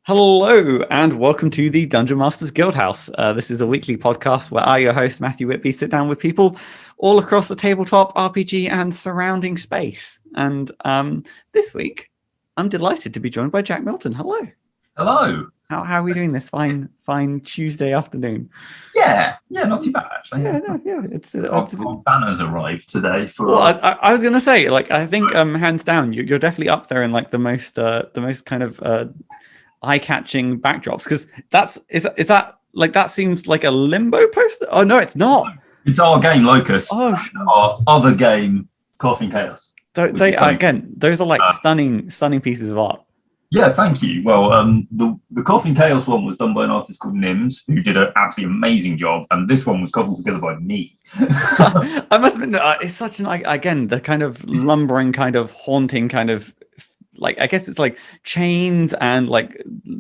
Hello and welcome to the Dungeon Masters Guildhouse. This is a weekly podcast where I, your host, Matthew Whitby, sit down with people all across the tabletop, RPG and surrounding space. And this week, I'm delighted to be joined by Jack Milton. Hello. Hello. How are we doing this fine Tuesday afternoon? Yeah, not too bad actually. It's our banners arrived today for. Well, I was gonna say, I think hands down, you're definitely up there in the most kind of eye-catching backdrops, because is that that seems like a limbo poster. Oh no, it's not. It's our game Locus. Oh, our other game, Coffin Chaos. They again, those are stunning pieces of art. Yeah, thank you. Well, the Coffin Chaos one was done by an artist called Nims, who did an absolutely amazing job, and this one was cobbled together by me. I must admit, it's such an again the kind of lumbering, kind of haunting, kind of I guess it's like chains and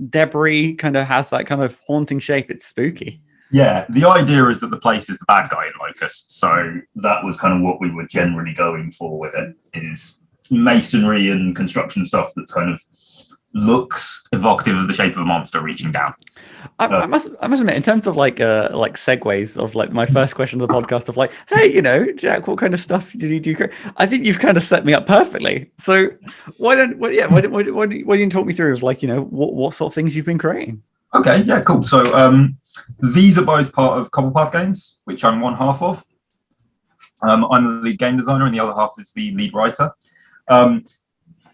debris, kind of has that kind of haunting shape. It's spooky. Yeah, the idea is that the place is the bad guy in Locus, so that was kind of what we were generally going for with it. Is masonry and construction stuff that's kind of looks evocative of the shape of a monster reaching down. I must admit, in terms of segues of my first question of the podcast of hey, Jack, what kind of stuff did you do? I think you've kind of set me up perfectly. So why don't you talk me through of what sort of things you've been creating? Okay, yeah, cool. So these are both part of CobblePath Games, which I'm one half of. I'm the lead game designer, and the other half is the lead writer.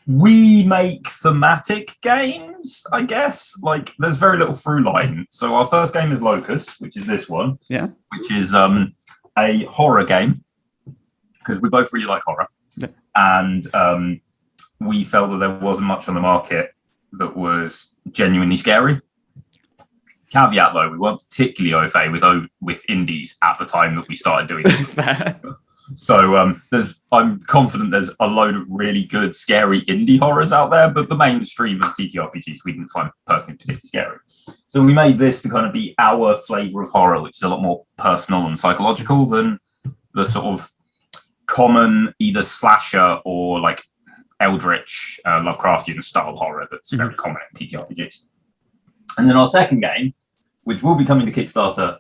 We make thematic games, I guess. There's very little through line. So our first game is Locus, which is this one. Yeah. Which is a horror game, because we both really like horror. Yeah. And we felt that there wasn't much on the market that was genuinely scary. Caveat, though, we weren't particularly au fait with indies at the time that we started doing it. So I'm confident there's a load of really good, scary indie horrors out there, but the mainstream of TTRPGs we didn't find personally particularly scary. So we made this to kind of be our flavour of horror, which is a lot more personal and psychological than the sort of common either slasher or eldritch Lovecraftian style horror that's very common in TTRPGs. And then our second game, which will be coming to Kickstarter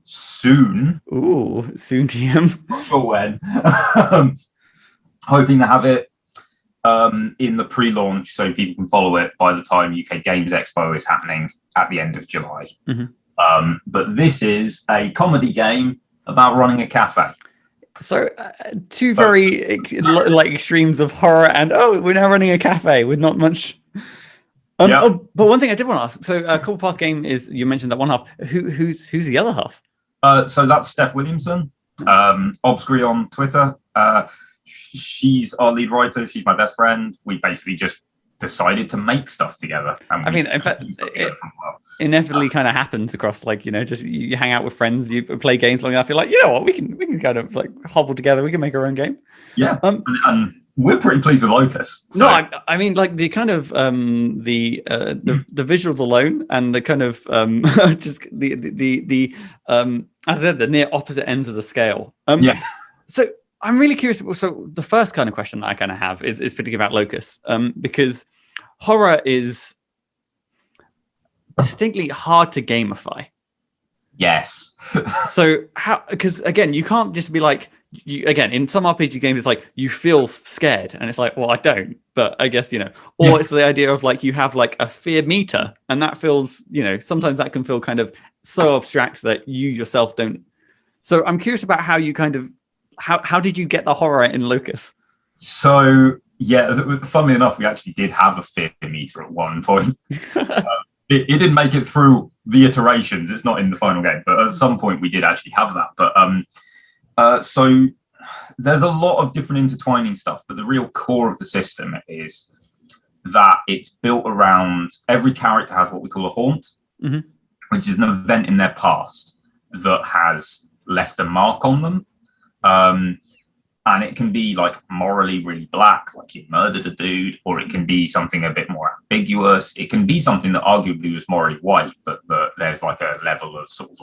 soon. Ooh, soon TM. Not sure when. Hoping to have it in the pre-launch so people can follow it by the time UK Games Expo is happening at the end of July. But this is a comedy game about running a cafe. So two very extremes of horror and we're now running a cafe with not much. But one thing I did want to ask. So CobblePath Game is, you mentioned that one half. Who's the other half? So that's Steph Williamson, Obscurely on Twitter. She's our lead writer. She's my best friend. We basically just decided to make stuff together. In fact, it inevitably kind of happens across just you hang out with friends, you play games long enough. You're like, you know what, we can kind of hobble together. We can make our own game. Yeah, and we're pretty pleased with Locus. So. No, I mean the kind of the visuals alone and the kind of just the as I said, the near opposite ends of the scale. So I'm really curious. So the first kind of question that I kind of have is particularly about Locus, because horror is distinctly hard to gamify. Yes. So how? Because again, you can't just be in some RPG games, it's you feel scared, and it's well, I don't, but I guess or it's the idea of you have a fear meter, and that feels sometimes that can feel kind of so abstract that you yourself don't. So I'm curious about how you kind of how did you get the horror in Locus? So funnily enough, we actually did have a fear meter at one point. It didn't make it through the iterations. It's not in the final game, but at some point we did actually have that. But so there's a lot of different intertwining stuff, but the real core of the system is that it's built around every character has what we call a haunt, which is an event in their past that has left a mark on them. And it can be morally really black, you murdered a dude, or it can be something a bit more ambiguous. It can be something that arguably was morally white, but there's a level of sort of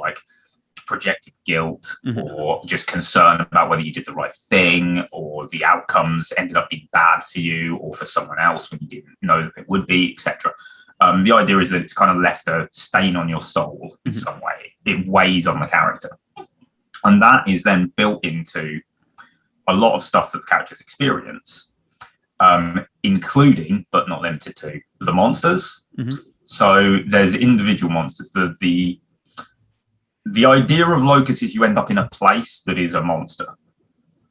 projected guilt or just concern about whether you did the right thing, or the outcomes ended up being bad for you or for someone else when you didn't know that it would be, etc. The idea is that it's kind of left a stain on your soul in some way. It weighs on the character. And that is then built into a lot of stuff that the characters experience, including, but not limited to, the monsters. So there's individual monsters. The idea of Locus is you end up in a place that is a monster.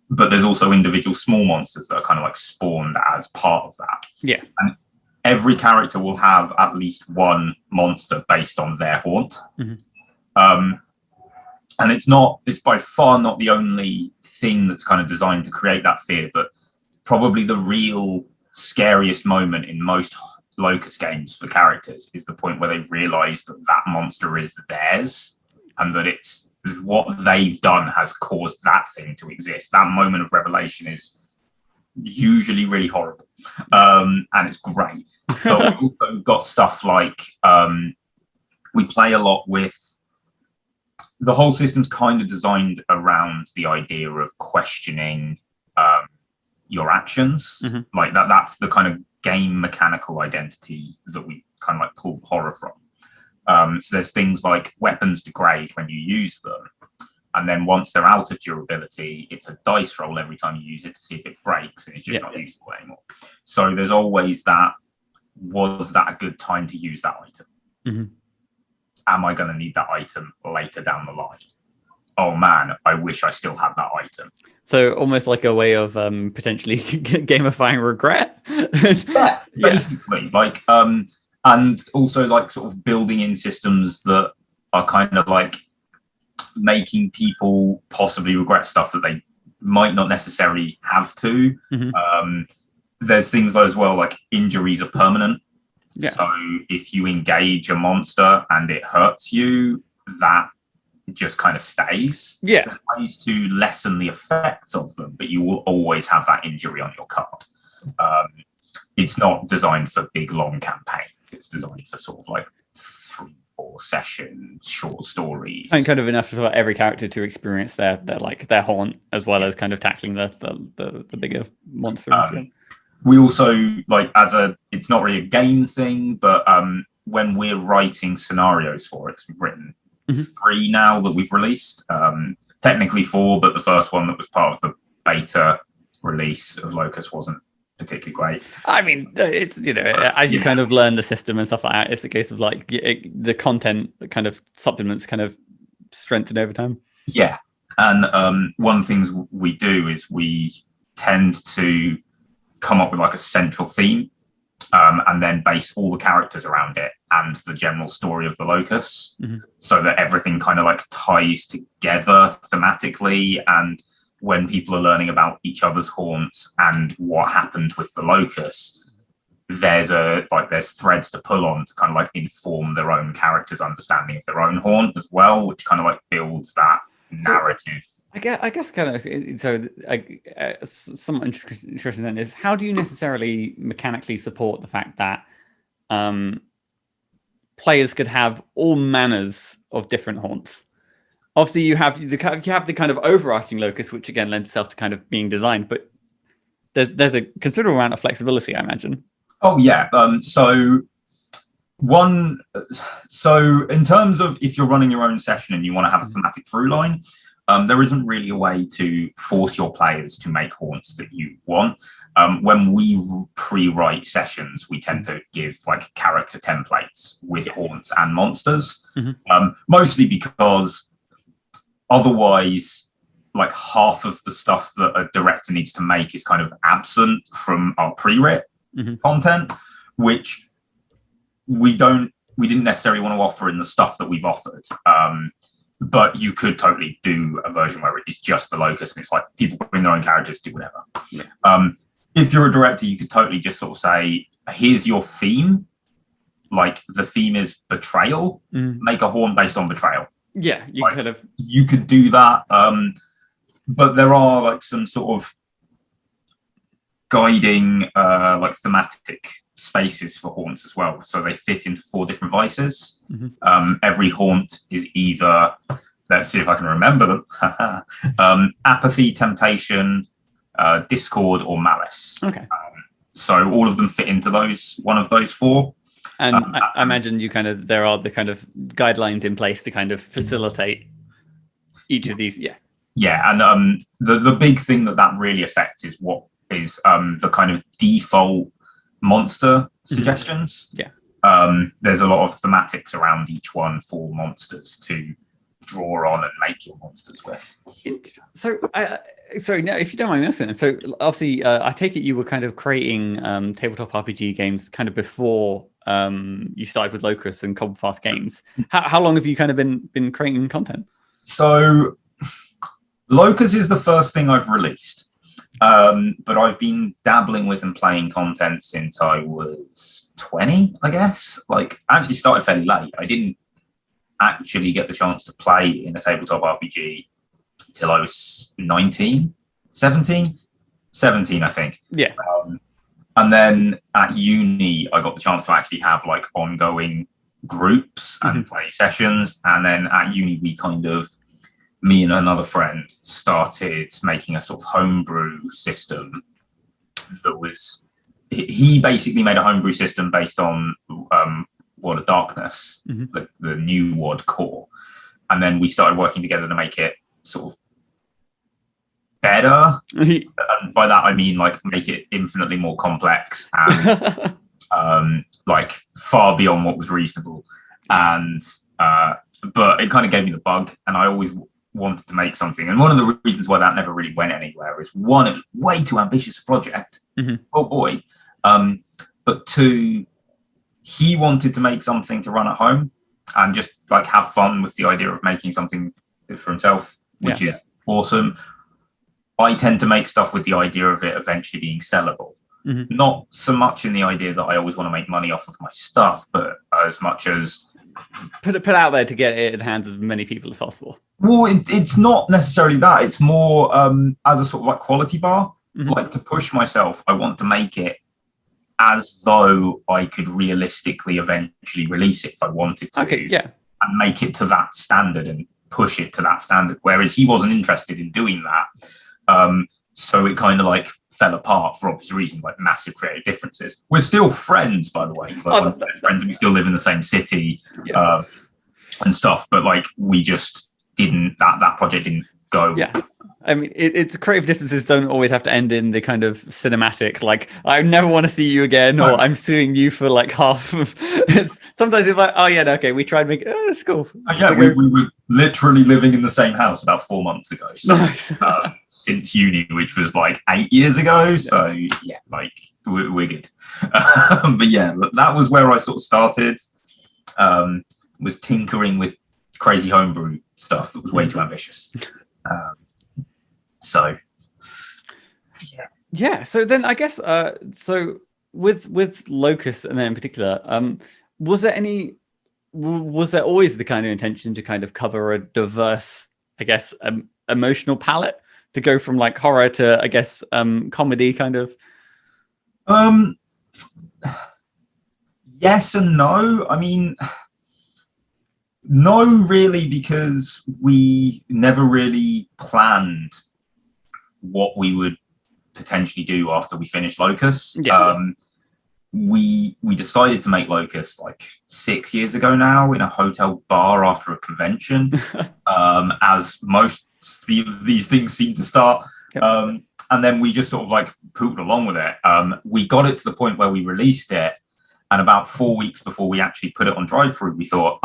But there's also individual small monsters that are kind of like spawned as part of that. Yeah. And every character will have at least one monster based on their haunt. And it's by far not the only thing that's kind of designed to create that fear, but probably the real scariest moment in most Locus games for characters is the point where they realize that that monster is theirs and that it's what they've done has caused that thing to exist. That moment of revelation is usually really horrible, and it's great. But we've also got stuff like we play a lot with the whole system's kind of designed around the idea of questioning your actions. Like that's the kind of game mechanical identity that we kind of like pull horror from. So there's things like weapons degrade when you use them, and then once they're out of durability, it's a dice roll every time you use it to see if it breaks, and it's just not usable anymore. So there's always that, was that a good time to use that item? Am I going to need that item later down the line? Oh man, I wish I still had that item. So almost like a way of potentially gamifying regret. Basically, like and also like sort of building in systems that are kind of like making people possibly regret stuff that they might not necessarily have to. There's things as well, like injuries are permanent. So if you engage a monster and it hurts you, that just kind of stays. There's ways to lessen the effects of them, but you will always have that injury on your card. It's not designed for big, long campaigns. It's designed for sort of like 3-4 sessions, short stories. And kind of enough for every character to experience their haunt, as well as kind of tackling the bigger monster. We also, like, it's not really a game thing, but when we're writing scenarios for it, we've written 3 now that we've released. Technically 4, but the first one that was part of the beta release of Locus wasn't particularly great. I mean, it's, as you kind of learn the system and stuff like that, it's a case of like the content, the kind of supplements kind of strengthen over time. Yeah. And one of the things we do is we tend to come up with like a central theme, and then base all the characters around it and the general story of the Locus, so that everything kind of like ties together thematically. And when people are learning about each other's haunts and what happened with the Locus, there's threads to pull on to kind of like inform their own characters' understanding of their own haunt as well, which kind of like builds that narrative. I guess kind of, so somewhat interesting then is, how do you necessarily mechanically support the fact that players could have all manners of different haunts? Obviously, you have the kind of overarching Locus, which again lends itself to kind of being designed, but there's a considerable amount of flexibility, I imagine. Oh yeah. So in terms of if you're running your own session and you want to have a thematic through line, there isn't really a way to force your players to make haunts that you want. When we pre-write sessions, we tend to give like character templates with haunts and monsters, mostly because otherwise, like half of the stuff that a director needs to make is kind of absent from our pre-writ content, which we didn't necessarily want to offer in the stuff that we've offered. But you could totally do a version where it's just the Locus and it's like people bring their own characters, do whatever. If you're a director, you could totally just sort of say, here's your theme. Like the theme is betrayal. Make a haunt based on betrayal. Yeah, you could do that. But there are like some sort of guiding like thematic spaces for haunts as well, so they fit into 4 different vices. Every haunt is either, let's see if I can remember them, apathy, temptation, discord, or malice. So all of them fit into one of those 4. And I imagine there are the kind of guidelines in place to kind of facilitate each of these. Yeah, and the big thing that really affects is what is the kind of default monster suggestions. Yeah. There's a lot of thematics around each one for monsters to draw on and make your monsters with. So, sorry, now if you don't mind me asking, so obviously, I take it you were kind of creating tabletop RPG games kind of before you started with Locus and CobblePath Games. How long have you kind of been creating content? So, Locus is the first thing I've released, but I've been dabbling with and playing content since I was 20, I guess. Like, I actually started fairly late. I didn't actually get the chance to play in a tabletop RPG till I was 17, I think. Yeah. And then at uni, I got the chance to actually have like ongoing groups and play sessions. And then at uni, me and another friend started making a sort of homebrew system that was, he basically made a homebrew system based on World of Darkness, the new WOD core. And then we started working together to make it sort of better. And by that, I mean like make it infinitely more complex and like far beyond what was reasonable. And but it kind of gave me the bug, and I always wanted to make something. And one of the reasons why that never really went anywhere is, one, it was way too ambitious a project. Oh boy. But two, he wanted to make something to run at home and just like have fun with the idea of making something for himself, which is awesome. I tend to make stuff with the idea of it eventually being sellable. Not so much in the idea that I always want to make money off of my stuff, but as much as put it out there to get it in the hands of as many people as possible. Well, it's not necessarily that. It's more as a sort of like quality bar. Like, to push myself, I want to make it as though I could realistically eventually release it if I wanted to. Okay, yeah. And make it to that standard and push it to that standard. Whereas he wasn't interested in doing that. So it kind of like fell apart for obvious reasons, like massive creative differences. We're still friends, by the way. He's like one of my best friends, and we still live in the same city and stuff. But like, we just that project didn't go. Yeah. I mean, it's creative differences don't always have to end in the kind of cinematic, like, I never want to see you again, or I'm suing you for like half of sometimes it's like, oh yeah, okay, we tried to make it's cool. Yeah, we were literally living in the same house about 4 months ago. So nice. Since uni, which was like 8 years ago. So yeah, like we're good. But yeah, that was where I sort of started. Was tinkering with crazy homebrew stuff that was way too ambitious. So yeah. So then I guess so with Locus and then in particular, was there always the kind of intention to kind of cover a diverse, I guess, emotional palette, to go from like horror to, I guess, comedy kind of? Yes and no. I mean, no, really, because we never really planned what we would potentially do after we finished Locus. We decided to make Locus like 6 years ago now in a hotel bar after a convention, as most these things seem to start. And then we just sort of like pooped along with it. We got it to the point where we released it, and about 4 weeks before we actually put it on drive-through, we thought,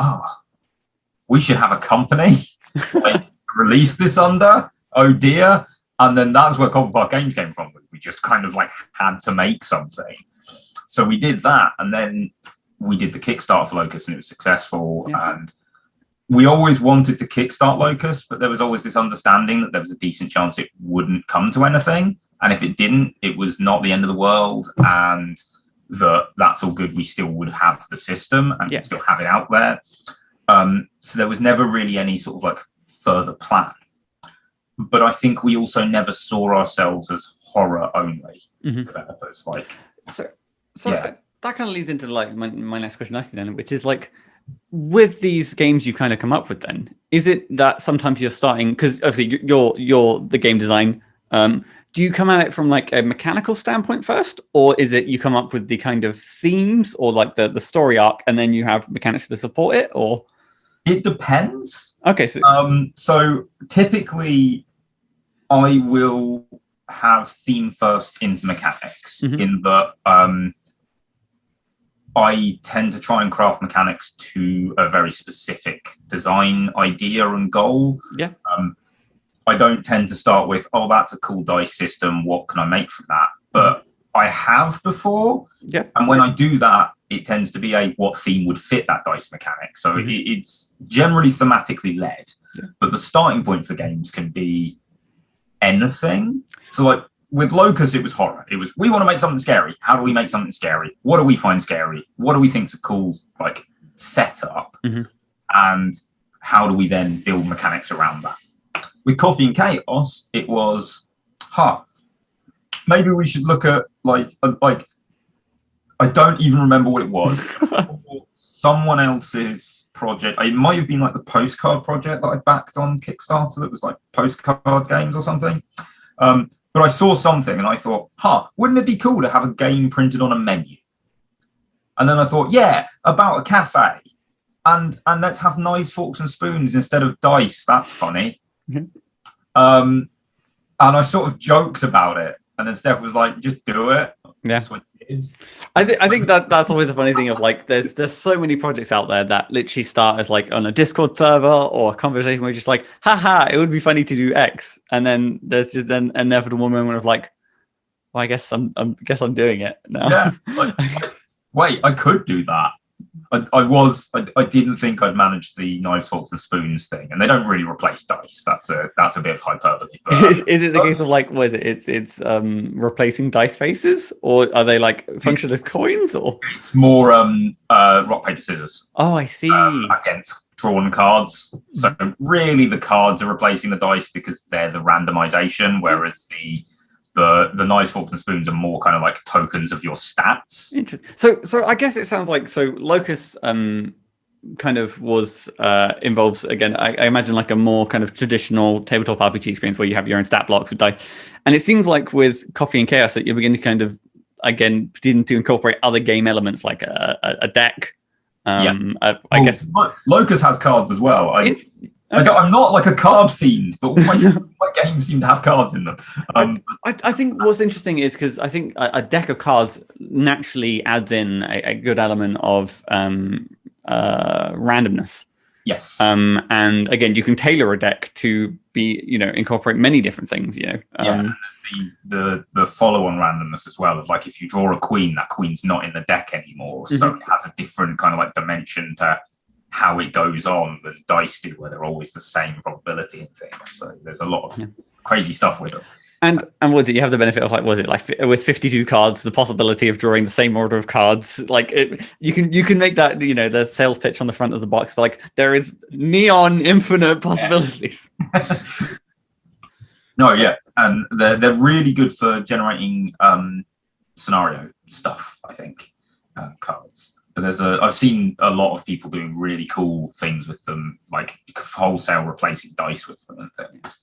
we should have a company like release this under. Oh dear. And then that's where CobblePath Games came from. We just kind of like had to make something. So we did that, and then we did the Kickstarter for Locus, and it was successful. And we always wanted to kickstart Locus, but there was always this understanding that there was a decent chance it wouldn't come to anything. And if it didn't, it was not the end of the world, and that's all good. We still would have the system and still have it out there. So there was never really any sort of like further plan. But I think we also never saw ourselves as horror only developers. Like, so that kind of leads into like my next question, nicely then, which is like, with these games you kind of come up with, then is it that sometimes you're starting, because obviously you're the game design, do you come at it from like a mechanical standpoint first, or is it you come up with the kind of themes or like the story arc, and then you have mechanics to support it, or? It depends. Okay, so so typically I will have theme first into mechanics in that I tend to try and craft mechanics to a very specific design idea and goal. Yeah. I don't tend to start with, oh, that's a cool dice system, what can I make from that? But I have before. Yeah. And when I do that, it tends to be what theme would fit that dice mechanic. So it's generally thematically led. Yeah. But the starting point for games can be anything. So like with Locus, it was horror. It was, we want to make something scary. How do we make something scary? What do we find scary? What do we think is a cool like setup? And how do we then build mechanics around that? With Coffee and Chaos, it was, maybe we should look at like I don't even remember what it was. Someone else's project. It might have been like the postcard project that I backed on Kickstarter that was like postcard games or something. But I saw something and I thought, wouldn't it be cool to have a game printed on a menu? And then I thought, yeah, about a cafe. And let's have knives, forks and spoons instead of dice. That's funny. And I sort of joked about it. And then Steph was like, just do it. Yeah. I think that's always the funny thing of like there's so many projects out there that literally start as like on a Discord server or a conversation where you're just like, haha, it would be funny to do X, and then there's just an inevitable moment of like, well, I guess I'm doing it now. Yeah. Wait, I could do that. I didn't think I'd managed the knives, forks and spoons thing, and they don't really replace dice. That's a bit of hyperbole. But, is it the case of like, what is it? It's replacing dice faces, or are they like function as coins, or? It's more rock, paper, scissors. Oh, I see. Against drawn cards. So really the cards are replacing the dice because they're the randomization, whereas the knives, forks and spoons are more kind of like tokens of your stats. Interesting. So I guess it sounds like Locus kind of was involves again. I imagine like a more kind of traditional tabletop RPG experience where you have your own stat blocks with dice, and it seems like with Coffee and Chaos that you're beginning to kind of again begin to incorporate other game elements like a deck. I guess Locus has cards as well. I'm not like a card fiend, but my games seem to have cards in them. I think what's interesting is because I think a deck of cards naturally adds in a good element of randomness. Yes. And again, you can tailor a deck to be, incorporate many different things. And there's the follow-on randomness as well. Of like, if you draw a queen, that queen's not in the deck anymore, so it has a different kind of like dimension to how it goes on than dice do, where they're always the same probability and things. So there's a lot of crazy stuff with them. And was it you have the benefit of like, was it like with 52 cards, the possibility of drawing the same order of cards, like you can make that the sales pitch on the front of the box, but like there is neon infinite possibilities. No, yeah, and they're really good for generating scenario stuff. I think cards. But I've seen a lot of people doing really cool things with them, like wholesale replacing dice with them and things.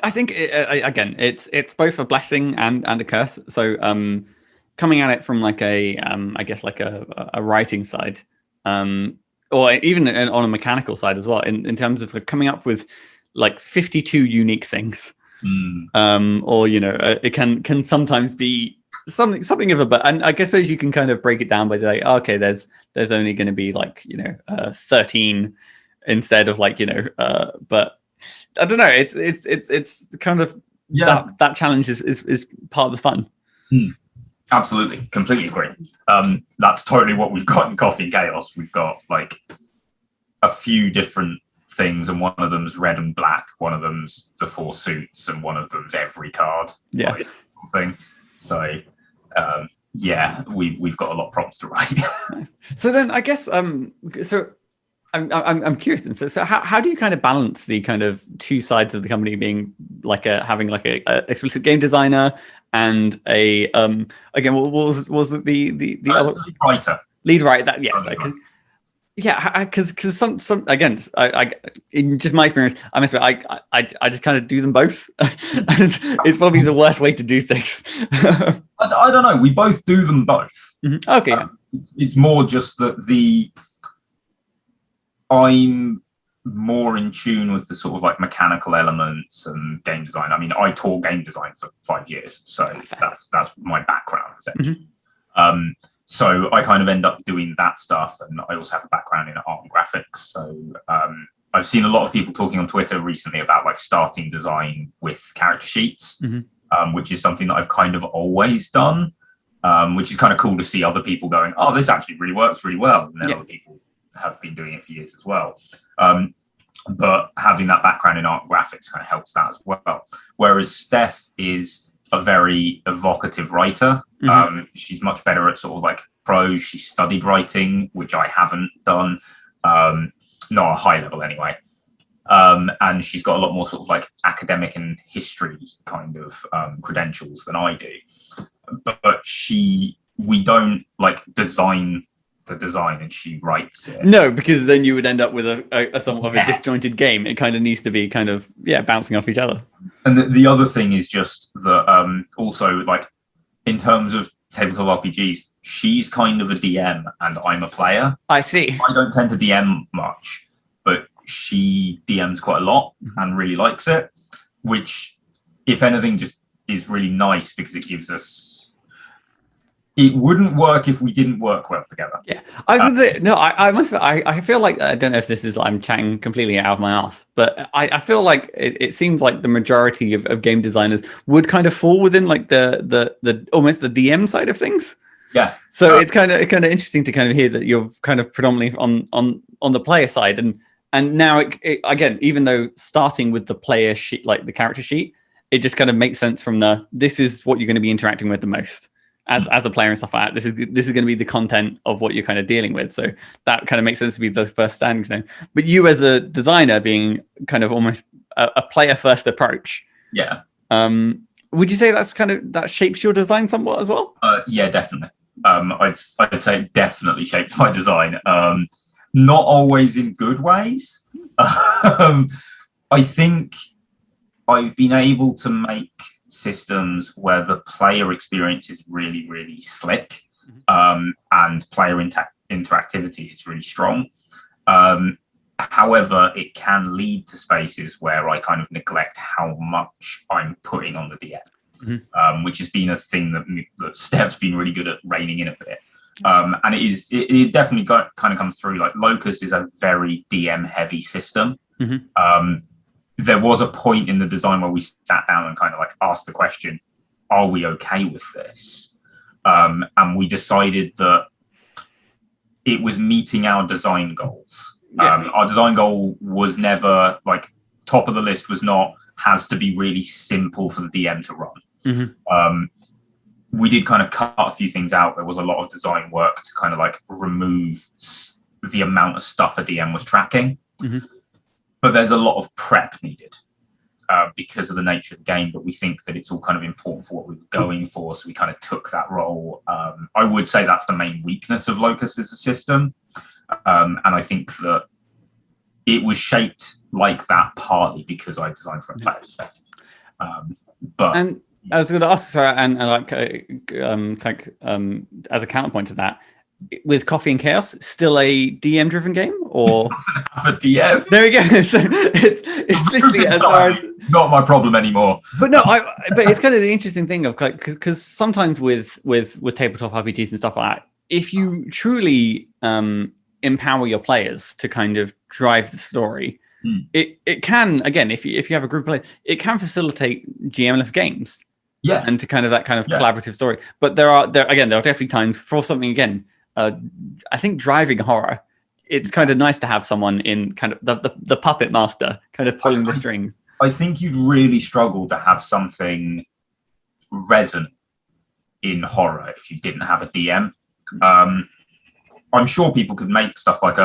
I think again, it's both a blessing and a curse. So coming at it from like I guess like a writing side, or even on a mechanical side as well, in terms of like coming up with like 52 unique things, or it can sometimes be something of a, but and I guess you can kind of break it down by like, okay, there's only going to be like 13 instead of like but I don't know, it's kind of that challenge is part of the fun. Absolutely, completely agree. That's totally what we've got in Coffee and Chaos. We've got like a few different things, and one of them's red and black, one of them's the 4 suits, and one of them's every card thing. So we've got a lot of prompts to write. So then I guess so I'm curious then. So how do you kind of balance the kind of two sides of the company being like having like a explicit game designer and a again what was the other writer? Lead writer, that writer. Yeah, because some again, I in just my experience, I must admit, I just kind of do them both. And it's probably the worst way to do things. I don't know. We both do them both. Okay, yeah. It's more just that I'm more in tune with the sort of like mechanical elements and game design. I mean, I taught game design for 5 years, so that's my background essentially. So I kind of end up doing that stuff, and I also have a background in art and graphics. So I've seen a lot of people talking on Twitter recently about like starting design with character sheets, which is something that I've kind of always done, which is kind of cool to see other people going, oh, this actually really works really well. And then other people have been doing it for years as well. But having that background in art and graphics kind of helps that as well. Whereas Steph is a very evocative writer. She's much better at sort of like prose. She studied writing, which I haven't done, not a high level anyway. And she's got a lot more sort of like academic and history kind of credentials than I do. But we don't like design the design and she writes it. No, because then you would end up with a somewhat of a disjointed game. It kind of needs to be kind of bouncing off each other. And the other thing is just that also like in terms of tabletop RPGs, she's kind of a DM and I'm a player. I see. I don't tend to DM much, but she DMs quite a lot and really likes it, which if anything just is really nice because it gives us. It wouldn't work if we didn't work well together. Yeah, I was gonna say, no, I must. I feel like I don't know if this is I'm chatting completely out of my ass, but I feel like it seems like the majority of game designers would kind of fall within like the almost the DM side of things. Yeah. So it's kind of interesting to kind of hear that you're kind of predominantly on the player side, and now it again, even though starting with the player sheet, like the character sheet, it just kind of makes sense from this is what you're going to be interacting with the most. As a player and stuff like that, this is going to be the content of what you're kind of dealing with. So that kind of makes sense to be the first standing stone. But you as a designer being kind of almost a player first approach. Yeah. Would you say that shapes your design somewhat as well? Yeah, definitely. I'd say it definitely shapes my design. Not always in good ways. I think I've been able to make systems where the player experience is really, really slick, and player interactivity is really strong. However, it can lead to spaces where I kind of neglect how much I'm putting on the DM, which has been a thing that Steph's been really good at reining in a bit. And it definitely kind of comes through. Like Locus is a very DM heavy system. There was a point in the design where we sat down and kind of like asked the question, are we okay with this? And we decided that it was meeting our design goals. Our design goal was never like top of the list was not has to be really simple for the DM to run. We did kind of cut a few things out. There was a lot of design work to kind of like remove the amount of stuff a DM was tracking. But there's a lot of prep needed because of the nature of the game. But we think that it's all kind of important for what we were going for. So we kind of took that role. I would say that's the main weakness of Locus as a system. And I think that it was shaped like that partly because I designed from a player perspective. But I was going to ask, sorry, and like as a counterpoint to that, with Coffee and Chaos, still a DM-driven game, or it doesn't have a DM? There we go. So it's literally as far as not my problem anymore. But no, but it's kind of the interesting thing of because sometimes with tabletop RPGs and stuff like that, if you truly empower your players to kind of drive the story, it can, again, if you have a group of players, it can facilitate GM-less games. Yeah, and to kind of that kind of collaborative story. But there are definitely times for something again. I think driving horror, it's kind of nice to have someone in kind of the puppet master, kind of pulling the strings. I think you'd really struggle to have something resonant in horror if you didn't have a DM. I'm sure people could make stuff like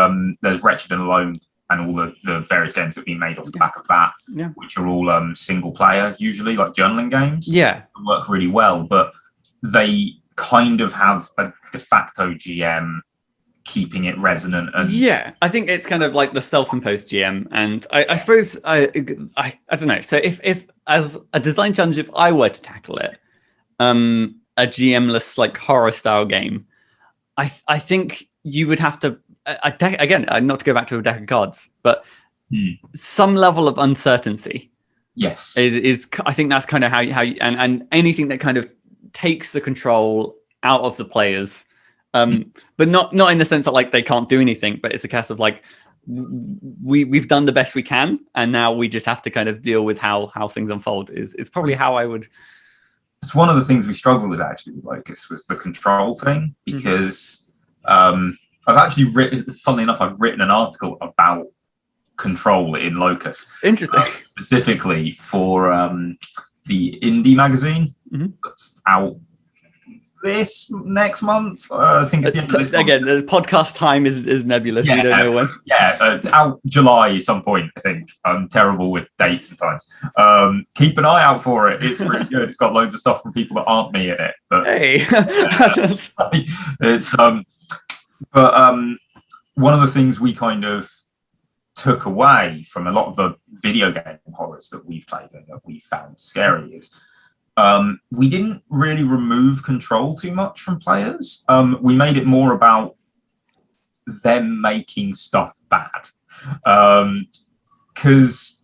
there's Wretched and Alone and all the various games that have been made off the back of that, which are all single player, usually like journaling games. Yeah, work really well, but they kind of have a de facto GM keeping it resonant. And yeah, I think it's kind of like the self-imposed GM, and I suppose I don't know. So if as a design challenge, if I were to tackle it, a GM-less like horror style game, I think you would have to again, not to go back to a deck of cards, but some level of uncertainty. Yes, is I think that's kind of how you and anything that kind of takes the control out of the players. But not in the sense that like they can't do anything, but it's a case of like we've done the best we can, and now we just have to kind of deal with how things unfold. Is probably how I would. It's one of the things we struggled with actually with Locus was the control thing, because I've actually funnily enough, I've written an article about control in Locus. Interesting. Specifically for the indie magazine that's out this next month. I think it's the end of this month. Again, the podcast time is nebulous. Yeah, we don't know when. Yeah, it's out July some point, I think. I'm terrible with dates and times. Keep an eye out for it. It's really good. It's got loads of stuff from people that aren't me in it. But hey, it's but one of the things we kind of took away from a lot of the video game horrors that we've played and that we found scary is we didn't really remove control too much from players. We made it more about them making stuff bad. Because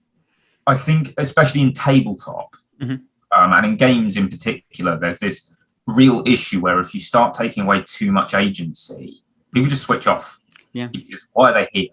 I think, especially in tabletop and in games in particular, there's this real issue where if you start taking away too much agency, people just switch off. Yeah. Because why are they here?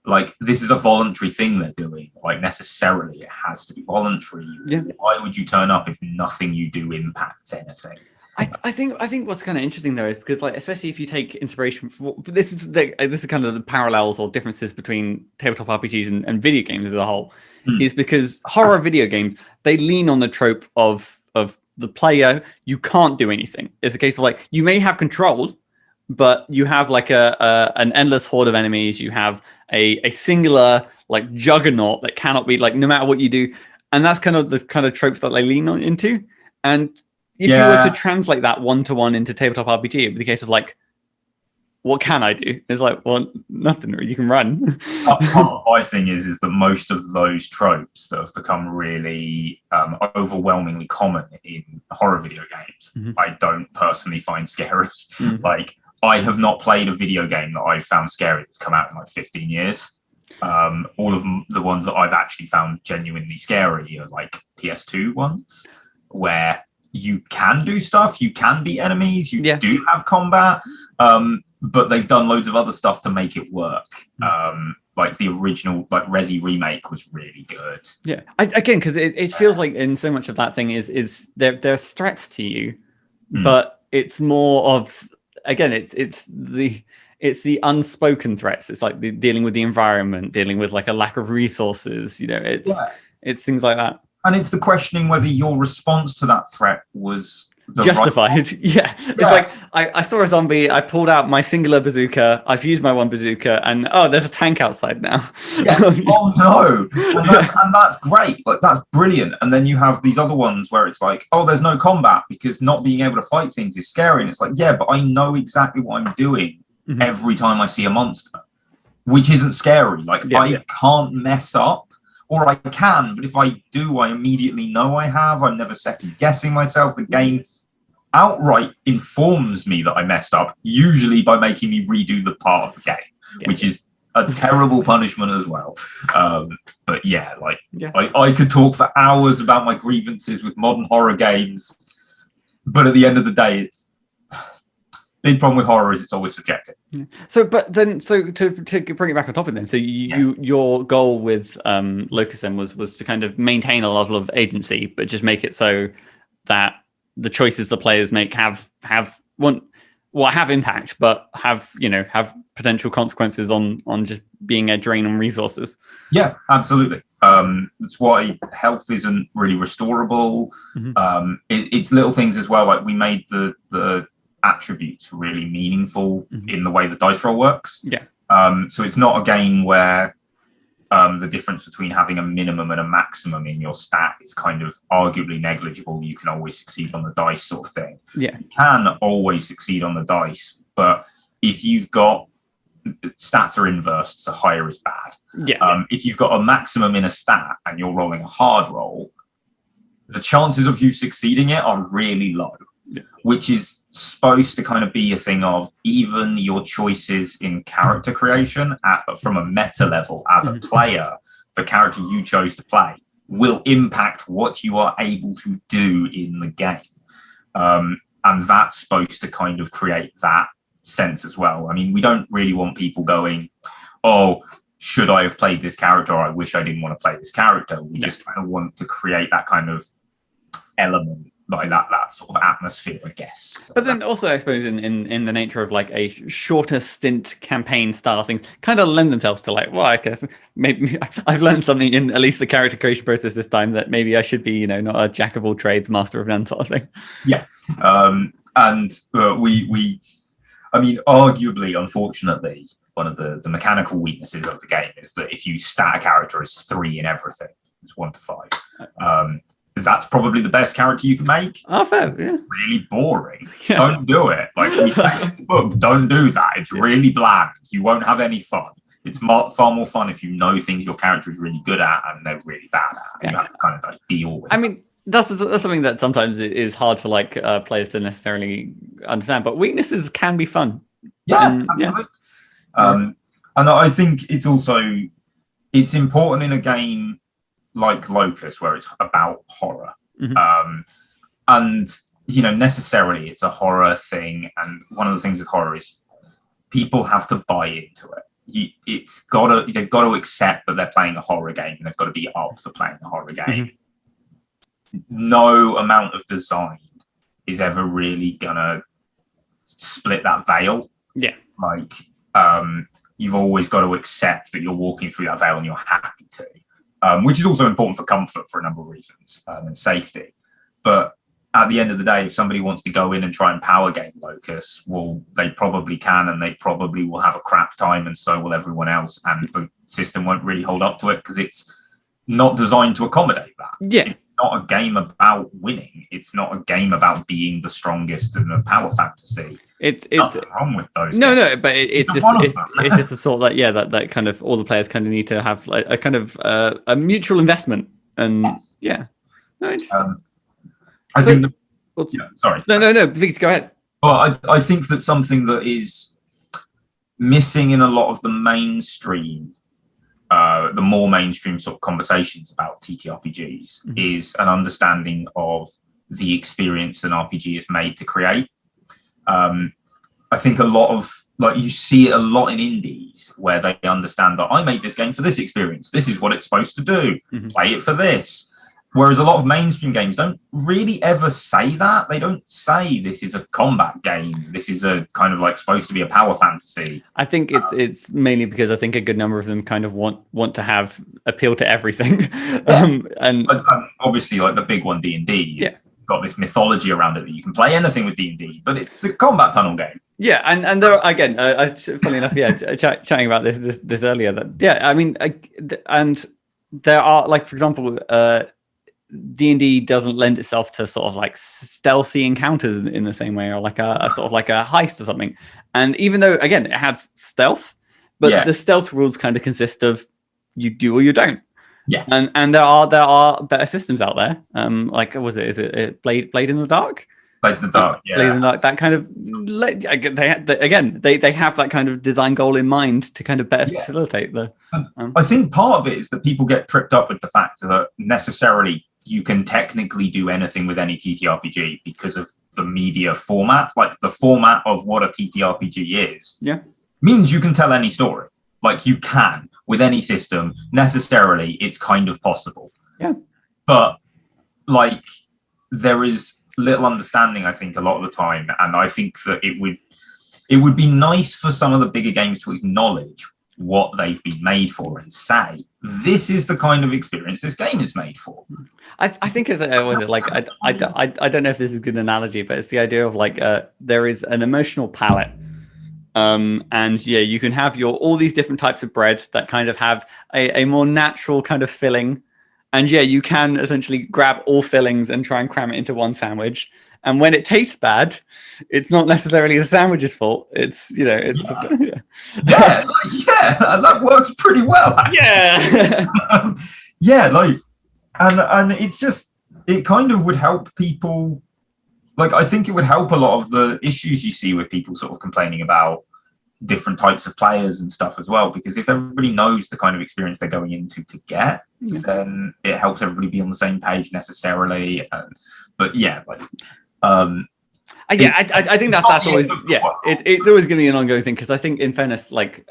Like, this is a voluntary thing they're doing. Like, necessarily, it has to be voluntary. Yeah. Why would you turn up if nothing you do impacts anything? I think what's kind of interesting though is because, like, especially if you take inspiration from this is kind of the parallels or differences between tabletop RPGs and video games as a whole, is because horror video games, they lean on the trope of the player. You can't do anything. It's a case of like you may have control, but you have like an endless horde of enemies. You have a singular like juggernaut that cannot be, like, no matter what you do, and that's kind of the kind of tropes that they lean on into. And if you were to translate that one-to-one into tabletop RPG, it'd be the case of like, what can I do? It's like, well, nothing. You can run. Part of my thing is that most of those tropes that have become really overwhelmingly common in horror video games, I don't personally find scary. Like, I have not played a video game that I've found scary that's come out in like 15 years. All of the ones that I've actually found genuinely scary are like PS2 ones, where you can do stuff, you can beat enemies, you do have combat, but they've done loads of other stuff to make it work. Like the original, like Resi remake was really good. Yeah, again, because it feels like in so much of that thing is there's threats to you, but it's more of, again, it's the unspoken threats. It's like dealing with the environment, dealing with like a lack of resources. You know, it's things like that. And it's the questioning whether your response to that threat was justified. Right. Yeah. It's like I saw a zombie, I pulled out my singular bazooka, I've used my one bazooka, and there's a tank outside now. Yeah. Oh no. And that's great. Like, that's brilliant. And then you have these other ones where it's like, oh, there's no combat because not being able to fight things is scary. And it's like, yeah, but I know exactly what I'm doing every time I see a monster, which isn't scary. Like, I can't mess up. Or I can, but if I do, I immediately know I have. I'm never second guessing myself. The game outright informs me that I messed up, usually by making me redo the part of the game, which is a terrible punishment as well. But I could talk for hours about my grievances with modern horror games, but at the end of the day, it's big problem with horror is it's always subjective. So to bring it back on topic then, so your goal with Locus then was to kind of maintain a level of agency, but just make it so that the choices the players make have impact, but have potential consequences on just being a drain on resources. Yeah, absolutely. That's why health isn't really restorable. It's little things as well. Like, we made the attributes really meaningful in the way the dice roll works. So it's not a game where the difference between having a minimum and a maximum in your stat is kind of arguably negligible. You can always succeed on the dice, sort of thing. You can always succeed on the dice, but if you've got stats are inversed, so higher is bad. Yeah. If you've got a maximum in a stat and you're rolling a hard roll, the chances of you succeeding it are really low, which is supposed to kind of be a thing of even your choices in character creation from a meta level as a player, the character you chose to play will impact what you are able to do in the game. And that's supposed to kind of create that sense as well. I mean, we don't really want people going, oh, should I have played this character? Or I wish I didn't want to play this character. We just kind of want to create that kind of element, like that sort of atmosphere, I guess. But then also, I suppose, in the nature of like a shorter stint campaign style things, kind of lend themselves to like, well, I guess maybe I've learned something in at least the character creation process this time that maybe I should be, you know, not a jack of all trades, master of none sort of thing. Yeah, and I mean, arguably, unfortunately, one of the mechanical weaknesses of the game is that if you stat a character as 3 in everything, it's 1 to 5. That's probably the best character you can make. Oh, fair, yeah. Really boring. Yeah. Don't do it. Like we say in the book, don't do that. It's really bland. You won't have any fun. It's far more fun if you know things your character is really good at and they're really bad at. And you have to kind of like deal with. I mean, that's something that sometimes is hard for like players to necessarily understand. But weaknesses can be fun. Yeah, absolutely. Yeah. And I think it's important in a game like Locus, where it's about horror. And, you know, necessarily it's a horror thing. And one of the things with horror is people have to buy into it. They've got to accept that they're playing a horror game and they've got to be up for playing a horror game. No amount of design is ever really gonna split that veil. Yeah. Like, you've always got to accept that you're walking through that veil and you're happy to. Which is also important for comfort for a number of reasons, and safety. But at the end of the day, if somebody wants to go in and try and power game Locus, well, they probably can, and they probably will have a crap time, and so will everyone else. And the system won't really hold up to it because it's not designed to accommodate that. Yeah. It's not a game about winning. It's not a game about being the strongest in a power fantasy. It's nothing wrong with those. No, but it's just a sort of that kind of all the players kind of need to have like a kind of a mutual investment, and yeah. No, I think. Sorry. No. Please go ahead. Well, I think that something that is missing in a lot of the mainstream. The more mainstream sort of conversations about TTRPGs is an understanding of the experience an RPG is made to create. I think a lot of, like, you see it a lot in indies where they understand that I made this game for this experience. This is what it's supposed to do. Play it for this. Whereas a lot of mainstream games don't really ever say that. They don't say this is a combat game. This is a kind of like supposed to be a power fantasy. I think it's mainly because I think a good number of them kind of want to have appeal to everything. And obviously, like the big one, D&D, it's got this mythology around it that you can play anything with D&D, but it's a combat tunnel game. Yeah, and there are, again, funny enough, chatting about this earlier. That I mean, and there are, like, for example, D&D doesn't lend itself to sort of like stealthy encounters in the same way, or like a sort of like a heist or something. And even though, again, it has stealth, but the stealth rules kind of consist of you do or you don't. Yeah. And there are better systems out there. Like, what was it? Is it Blade in the Dark? Blades in the Dark, yeah. Blades in the Dark, that kind of, they have that kind of design goal in mind to kind of better facilitate the... I think part of it is that people get tripped up with the fact that necessarily you can technically do anything with any TTRPG because of the media format. Like, the format of what a TTRPG is means you can tell any story. Like, you can, with any system, necessarily, it's kind of possible. Yeah. But, like, there is little understanding, I think, a lot of the time, and I think that it would be nice for some of the bigger games to acknowledge what they've been made for and say, this is the kind of experience this game is made for. I think I don't know if this is a good analogy, but it's the idea of like there is an emotional palette, and you can have all these different types of bread that kind of have a more natural kind of filling, and you can essentially grab all fillings and try and cram it into one sandwich. And when it tastes bad, it's not necessarily the sandwich's fault. It's yeah, that works pretty well. Actually. Yeah. And it's just, it kind of would help people. Like, I think it would help a lot of the issues you see with people sort of complaining about different types of players and stuff as well, because if everybody knows the kind of experience they're going into to get, then it helps everybody be on the same page necessarily. I think that's always it's always going to be an ongoing thing, because I think, in fairness, like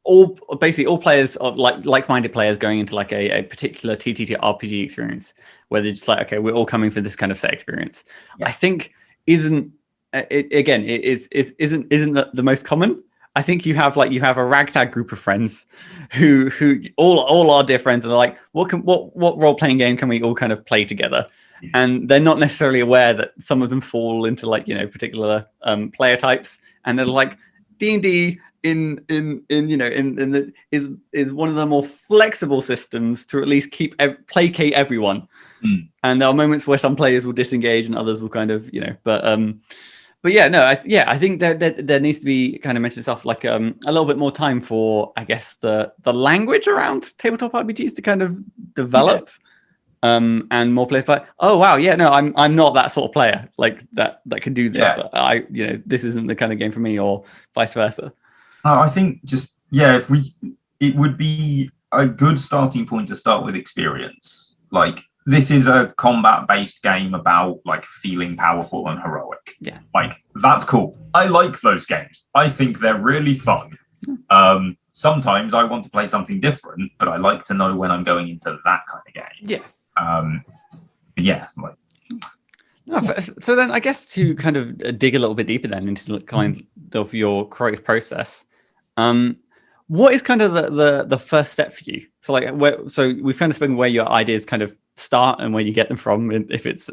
all players of like-minded players going into like a particular TTRPG experience, where they're just like, okay, we're all coming for this kind of set experience. I think isn't the most common. I think you have a ragtag group of friends who all are dear friends, and they're like, what role-playing game can we all kind of play together? And they're not necessarily aware that some of them fall into particular player types, and they're like, D&D is one of the more flexible systems to at least placate everyone. And there are moments where some players will disengage and others will kind of I think there needs to be kind of mentioned stuff like a little bit more time for, I guess, the language around tabletop RPGs to kind of develop. And more players like, oh wow, I'm not that sort of player like that can do this. This isn't the kind of game for me, or vice versa. I think it would be a good starting point to start with experience. Like, this is a combat-based game about like feeling powerful and heroic. Yeah, like, that's cool. I like those games. I think they're really fun. Sometimes I want to play something different, but I like to know when I'm going into that kind of game. So then, I guess, to kind of dig a little bit deeper then into kind of your creative process, what is kind of the first step for you? So we've kind of spoken where your ideas kind of start and where you get them from, if it's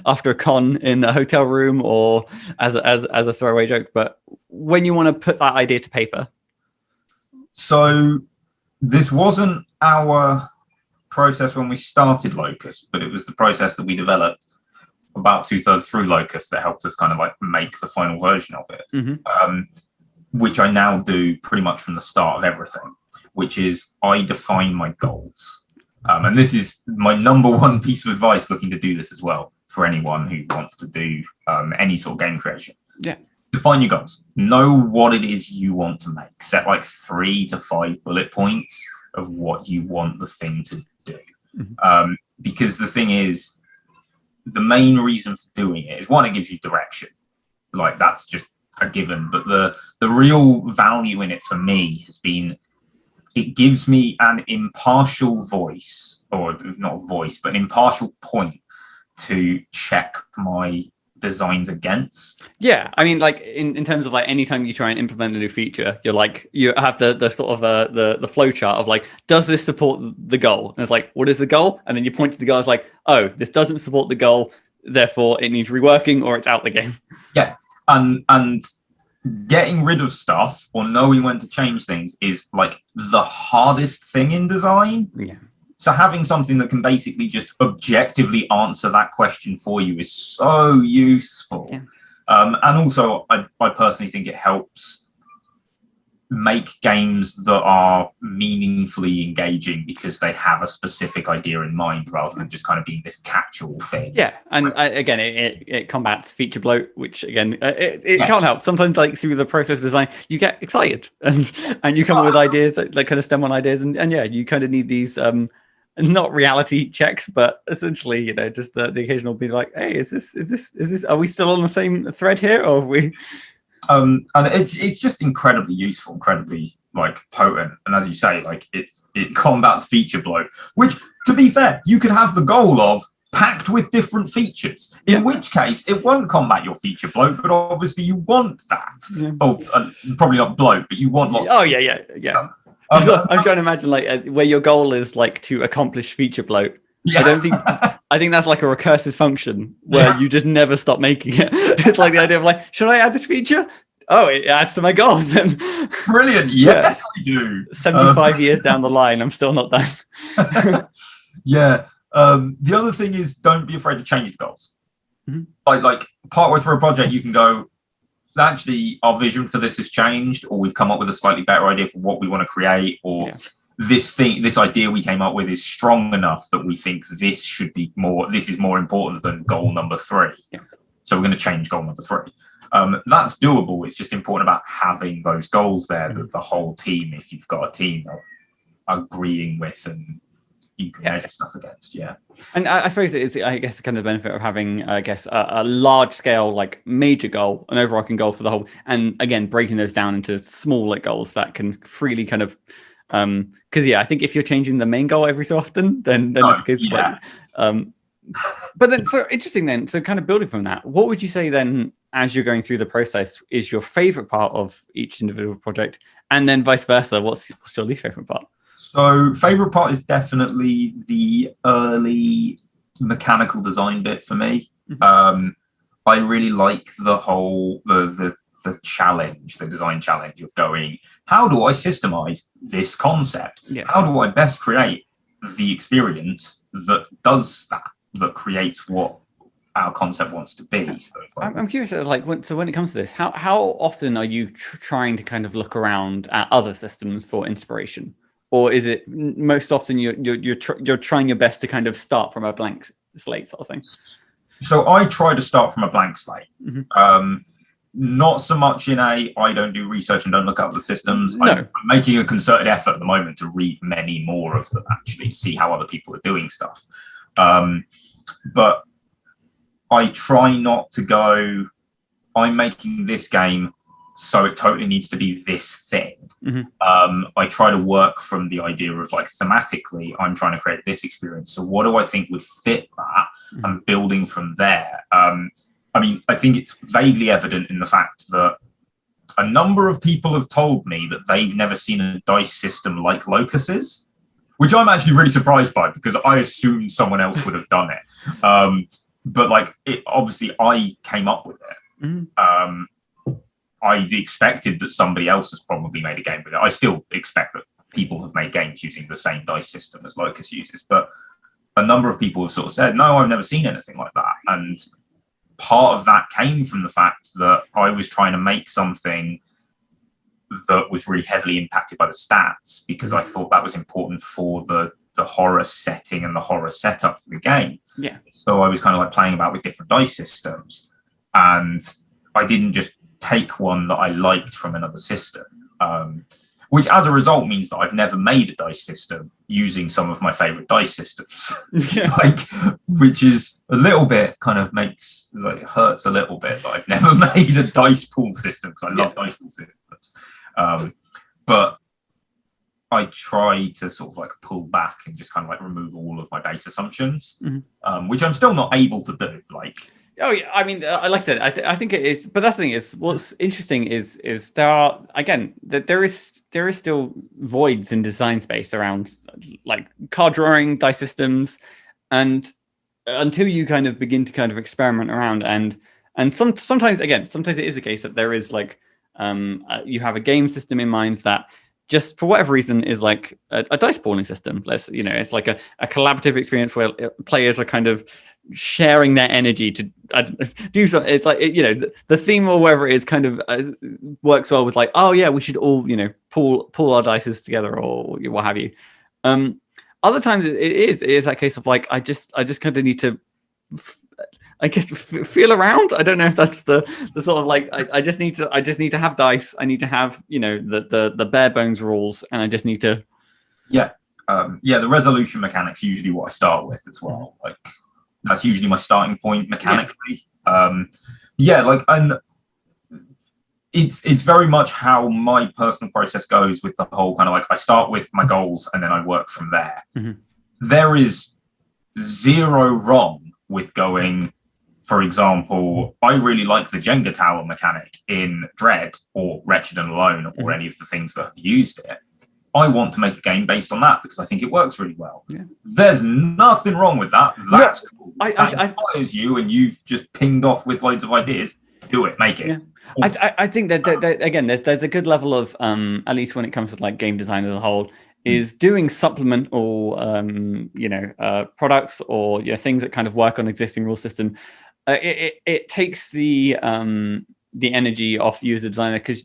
after a con in a hotel room or as a throwaway joke, but when you want to put that idea to paper. So this wasn't our process when we started Locus, but it was the process that we developed about 2/3 through Locus that helped us kind of like make the final version of it, which I now do pretty much from the start of everything, which is I define my goals. And this is my number one piece of advice looking to do this as well for anyone who wants to do any sort of game creation. Define your goals. Know what it is you want to make. Set like 3 to 5 bullet points of what you want the thing to do. Because the thing is, the main reason for doing it is, one, it gives you direction. Like, that's just a given. But the real value in it for me has been, it gives me an impartial voice, or not a voice, but an impartial point to check my designs against. I mean, like, in terms of like anytime you try and implement a new feature, you have the sort of the flow chart of like, does this support the goal? And it's like, what is the goal? And then you point to the goal, it's like, oh, this doesn't support the goal, therefore it needs reworking or it's out the game. And getting rid of stuff or knowing when to change things is like the hardest thing in design. So having something that can basically just objectively answer that question for you is so useful. And also, I personally think it helps make games that are meaningfully engaging because they have a specific idea in mind rather than just kind of being this catch-all thing. And again, it combats feature bloat, which again, it can't help. Sometimes, like, through the process of design, you get excited and you come up with ideas that kind of stem on ideas, and you kind of need these not reality checks, but essentially, just the occasional be like, hey, is this are we still on the same thread here, or are we? And it's just incredibly useful, incredibly like potent, and as you say, like it combats feature bloat, which, to be fair, you could have the goal of packed with different features, in which case it won't combat your feature bloat, but obviously you want that. Probably not bloat, but you want lots. I'm trying to imagine like where your goal is like to accomplish feature bloat. I think that's like a recursive function where you just never stop making it. It's like the idea of like, should I add this feature? Oh, it adds to my goals. And brilliant. Yes, I do. 75 years down the line, I'm still not done. The other thing is don't be afraid to change the goals. Like partway through a project, you can go, actually, our vision for this has changed, or we've come up with a slightly better idea for what we want to create, or this idea we came up with is strong enough that we think this is more important than goal number 3. So we're going to change goal number 3. That's doable. It's just important about having those goals there that the whole team, if you've got a team, are agreeing with and you can measure stuff against. And I suppose it is, I guess, kind of the benefit of having, I guess, a large scale, like major goal, an overarching goal for the whole, and again, breaking those down into smaller goals that can freely kind of, because I think if you're changing the main goal every so often, then it's case but then, so interesting then, so kind of building from that, what would you say then, as you're going through the process, is your favorite part of each individual project, and then vice versa, what's your least favorite part? So favorite part is definitely the early mechanical design bit for me. I really like the whole the challenge, the design challenge of going, how do I systemize this concept? How do I best create the experience that does that creates what our concept wants to be? So I'm curious, like, when it comes to this, how often are you trying to kind of look around at other systems for inspiration? Or is it most often you're trying your best to kind of start from a blank slate sort of thing? So I try to start from a blank slate. Not so much I don't do research and don't look up the systems. No. I'm making a concerted effort at the moment to read many more of them, actually, see how other people are doing stuff. But I try not to go, I'm making this game, so it totally needs to be this thing. I try to work from the idea of, like, thematically, I'm trying to create this experience. So what do I think would fit that? And building from there. I mean, I think it's vaguely evident in the fact that a number of people have told me that they've never seen a dice system like Locus's, which I'm actually really surprised by, because I assumed someone else would have done it. But, like, obviously I came up with it. I expected that somebody else has probably made a game with it. I still expect that people have made games using the same dice system as Locus uses, but a number of people have sort of said, no, I've never seen anything like that. And part of that came from the fact that I was trying to make something that was really heavily impacted by the stats, because I thought that was important for the horror setting and the horror setup for the game. So I was kind of like playing about with different dice systems, and I didn't just take one that I liked from another system, which as a result means that I've never made a dice system using some of my favorite dice systems, which is a little bit kind of hurts a little bit that I've never made a dice pool system, because I love dice pool systems. But I try to sort of like pull back and just kind of like remove all of my base assumptions, which I'm still not able to do. Oh yeah, I mean, like I said, I think it is. But that's the thing is, what's interesting is there is still voids in design space around, like, card drawing, dice systems, and until you kind of begin to kind of experiment around, and sometimes it is the case that there is, like, you have a game system in mind that just for whatever reason is like a dice pooling system. It's like a collaborative experience where players are kind of sharing their energy to do something. It's like, the theme or whatever it is kind of works well with, like, oh yeah, we should all, pool our dices together or what have you. Other times it is that case of, like, I just kind of need to, I guess, feel around. I don't know if that's the sort of, like, I just need to have dice. I need to have, the bare bones rules, and I just need to. The resolution mechanics usually what I start with as well. Like, that's usually my starting point mechanically. And it's very much how my personal process goes with the whole kind of, like, I start with my goals and then I work from there. There is zero wrong with going. For example, I really like the Jenga tower mechanic in Dread or Wretched and Alone or any of the things that have used it. I want to make a game based on that because I think it works really well. There's nothing wrong with that. That's cool. That inspires you and you've just pinged off with loads of ideas. Do it, make it. I think that again, there's a good level of, at least when it comes to, like, game design as a whole, is doing supplemental, products or things that kind of work on existing rule system. It takes the energy off you as a designer, because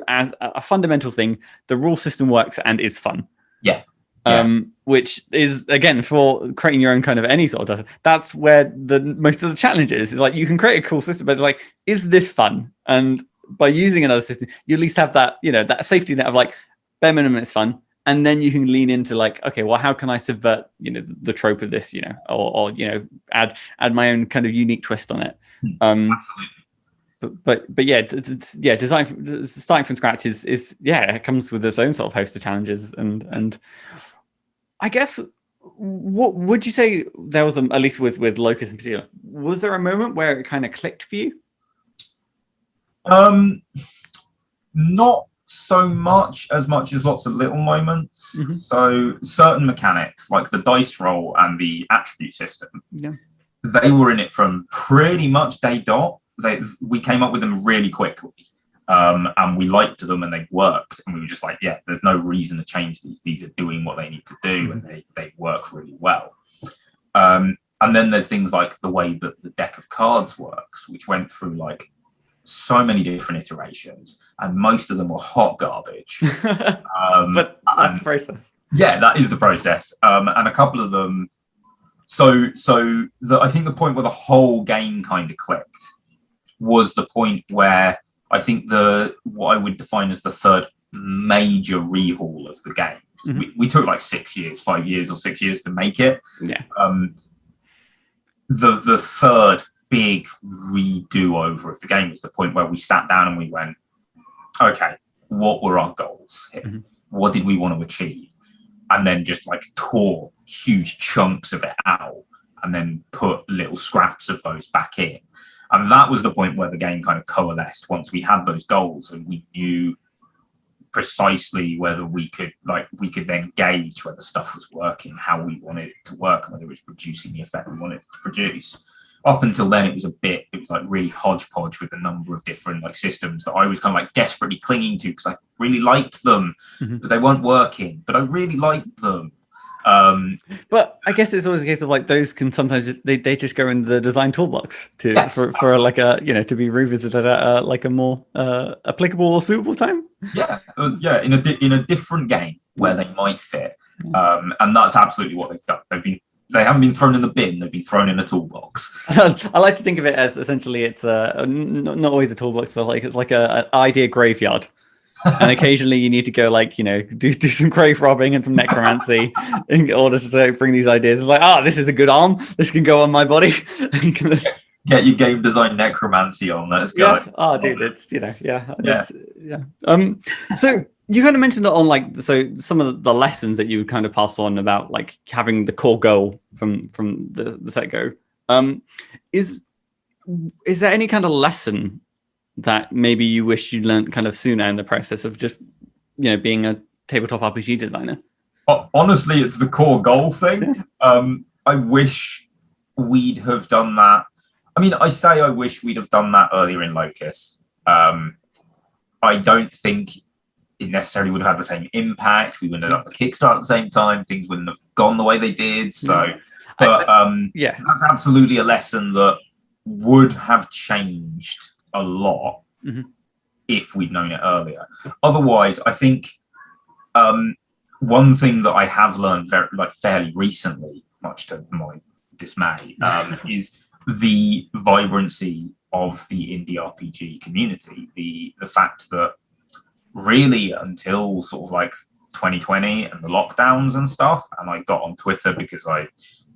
as a fundamental thing, the rule system works and is fun. Yeah. Which is, again, for creating your own kind of any sort of, that's where the most of the challenge is like, you can create a cool system, but like, is this fun? And by using another system, you at least have that, that safety net of like, bare minimum it's fun. And then you can lean into like, okay, well, how can I subvert, the trope of this, or add my own kind of unique twist on it. Absolutely. But yeah, starting from scratch is it comes with its own sort of host of challenges, and I guess, what would you say there was, at least with Locus in particular, was there a moment where it kind of clicked for you? Not so much as lots of little moments. Mm-hmm. So certain mechanics like the dice roll and the attribute system, they were in it from pretty much day dot. We came up with them really quickly, and we liked them and they worked, and we were just like, yeah, there's no reason to change these are doing what they need to do, and they work really well. And then there's things like the way that the deck of cards works, which went through like so many different iterations, and most of them were hot garbage. But that's the process. Yeah, that is the process. And a couple of them. I think the point where the whole game kind of clicked was the point where I think what I would define as the third major rehaul of the game. Mm-hmm. We took like 5 years or 6 years to make it. Yeah. The third big redo over of the game was the point where we sat down and we went, okay, what were our goals here? Mm-hmm. What did we want to achieve? And then just like tore huge chunks of it out and then put little scraps of those back in. And that was the point where the game kind of coalesced once we had those goals and we knew precisely whether we could then gauge whether stuff was working, how we wanted it to work, and whether it was producing the effect we wanted it to produce. Up until then, it was like really hodgepodge with a number of different like systems that I was kind of like desperately clinging to because I really liked them, mm-hmm. but they weren't working. But I really liked them. But I guess it's always a case of like those can sometimes they just go in the design toolbox for like a to be revisited at like a more applicable or suitable time. Yeah, in a different game where they might fit, and that's absolutely what they've done. They haven't been thrown in the bin; they've been thrown in a toolbox. I like to think of it as essentially it's not always a toolbox, but like it's like an idea graveyard. And occasionally you need to go like do some grave robbing and some necromancy in order to bring these ideas. It's like, this is a good arm. This can go on my body. Get your game design necromancy on. Let's go. Yeah. Oh, dude, it's So you kind of mentioned it on like some of the lessons that you would kind of pass on about like having the core goal from the set go. Is there any kind of lesson that maybe you wish you learned kind of sooner in the process of just being a tabletop RPG designer? Honestly, it's the core goal thing. I wish we'd have done that. I mean, I wish we'd have done that earlier in Locus. I don't think it necessarily would have had the same impact. We wouldn't have done the Kickstarter at the same time. Things wouldn't have gone the way they did. So, that's absolutely a lesson that would have changed a lot mm-hmm. if we'd known it earlier. Otherwise, I think one thing that I have learned fairly recently, much to my dismay, is the vibrancy of the indie RPG community. The fact that really until sort of like 2020 and the lockdowns and stuff, and I got on Twitter because I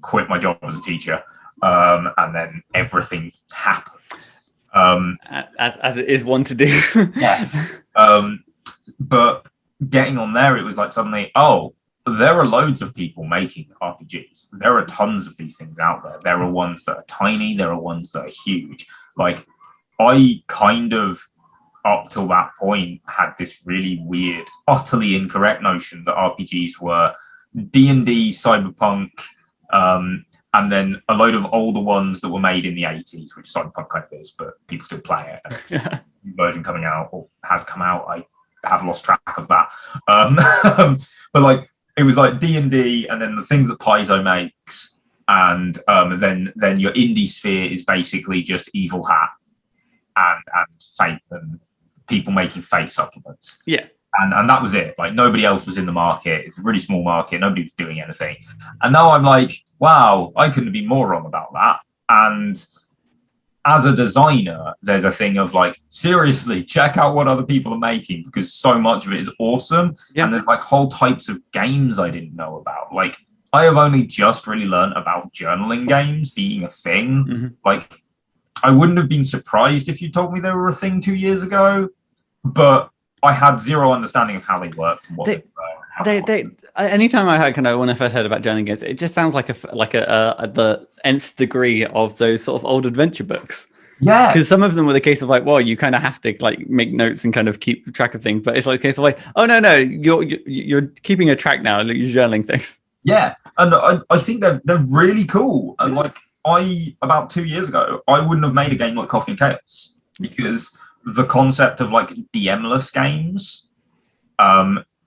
quit my job as a teacher, and then everything happened. As it is one to do. Yes. But getting on there, it was like suddenly, there are loads of people making RPGs. There are tons of these things out there. There are ones that are tiny. There are ones that are huge. Like, I kind of, up till that point, had this really weird, utterly incorrect notion that RPGs were D&D, Cyberpunk, and then a load of older ones that were made in the 80s, which Cyberpunk kind of is, but people still play it. And new version coming out or has come out. I have lost track of that. But like it was like D&D, and then the things that Paizo makes, and then your indie sphere is basically just Evil Hat and Fate and people making Fate supplements. Yeah. And that was it. Like, nobody else was in the market. It's a really small market. Nobody was doing anything. And now I'm like, wow, I couldn't be more wrong about that. And as a designer, there's a thing of like, seriously, check out what other people are making, because so much of it is awesome. Yeah. And there's like whole types of games I didn't know about. Like, I have only just really learned about journaling games being a thing. Mm-hmm. Like, I wouldn't have been surprised if you told me they were a thing 2 years ago, but I had zero understanding of how they worked and what they were. Anytime I heard, when I first heard about journaling games, it just sounds like the nth degree of those sort of old adventure books. Yeah, because some of them were the case of like, well, you kind of have to like make notes and kind of keep track of things, but it's like a case of like, oh no, you're keeping a track now, you're journaling things. Yeah, and I think they're really cool. And like, about 2 years ago, I wouldn't have made a game like Coffee and Chaos, because the concept of like DMless games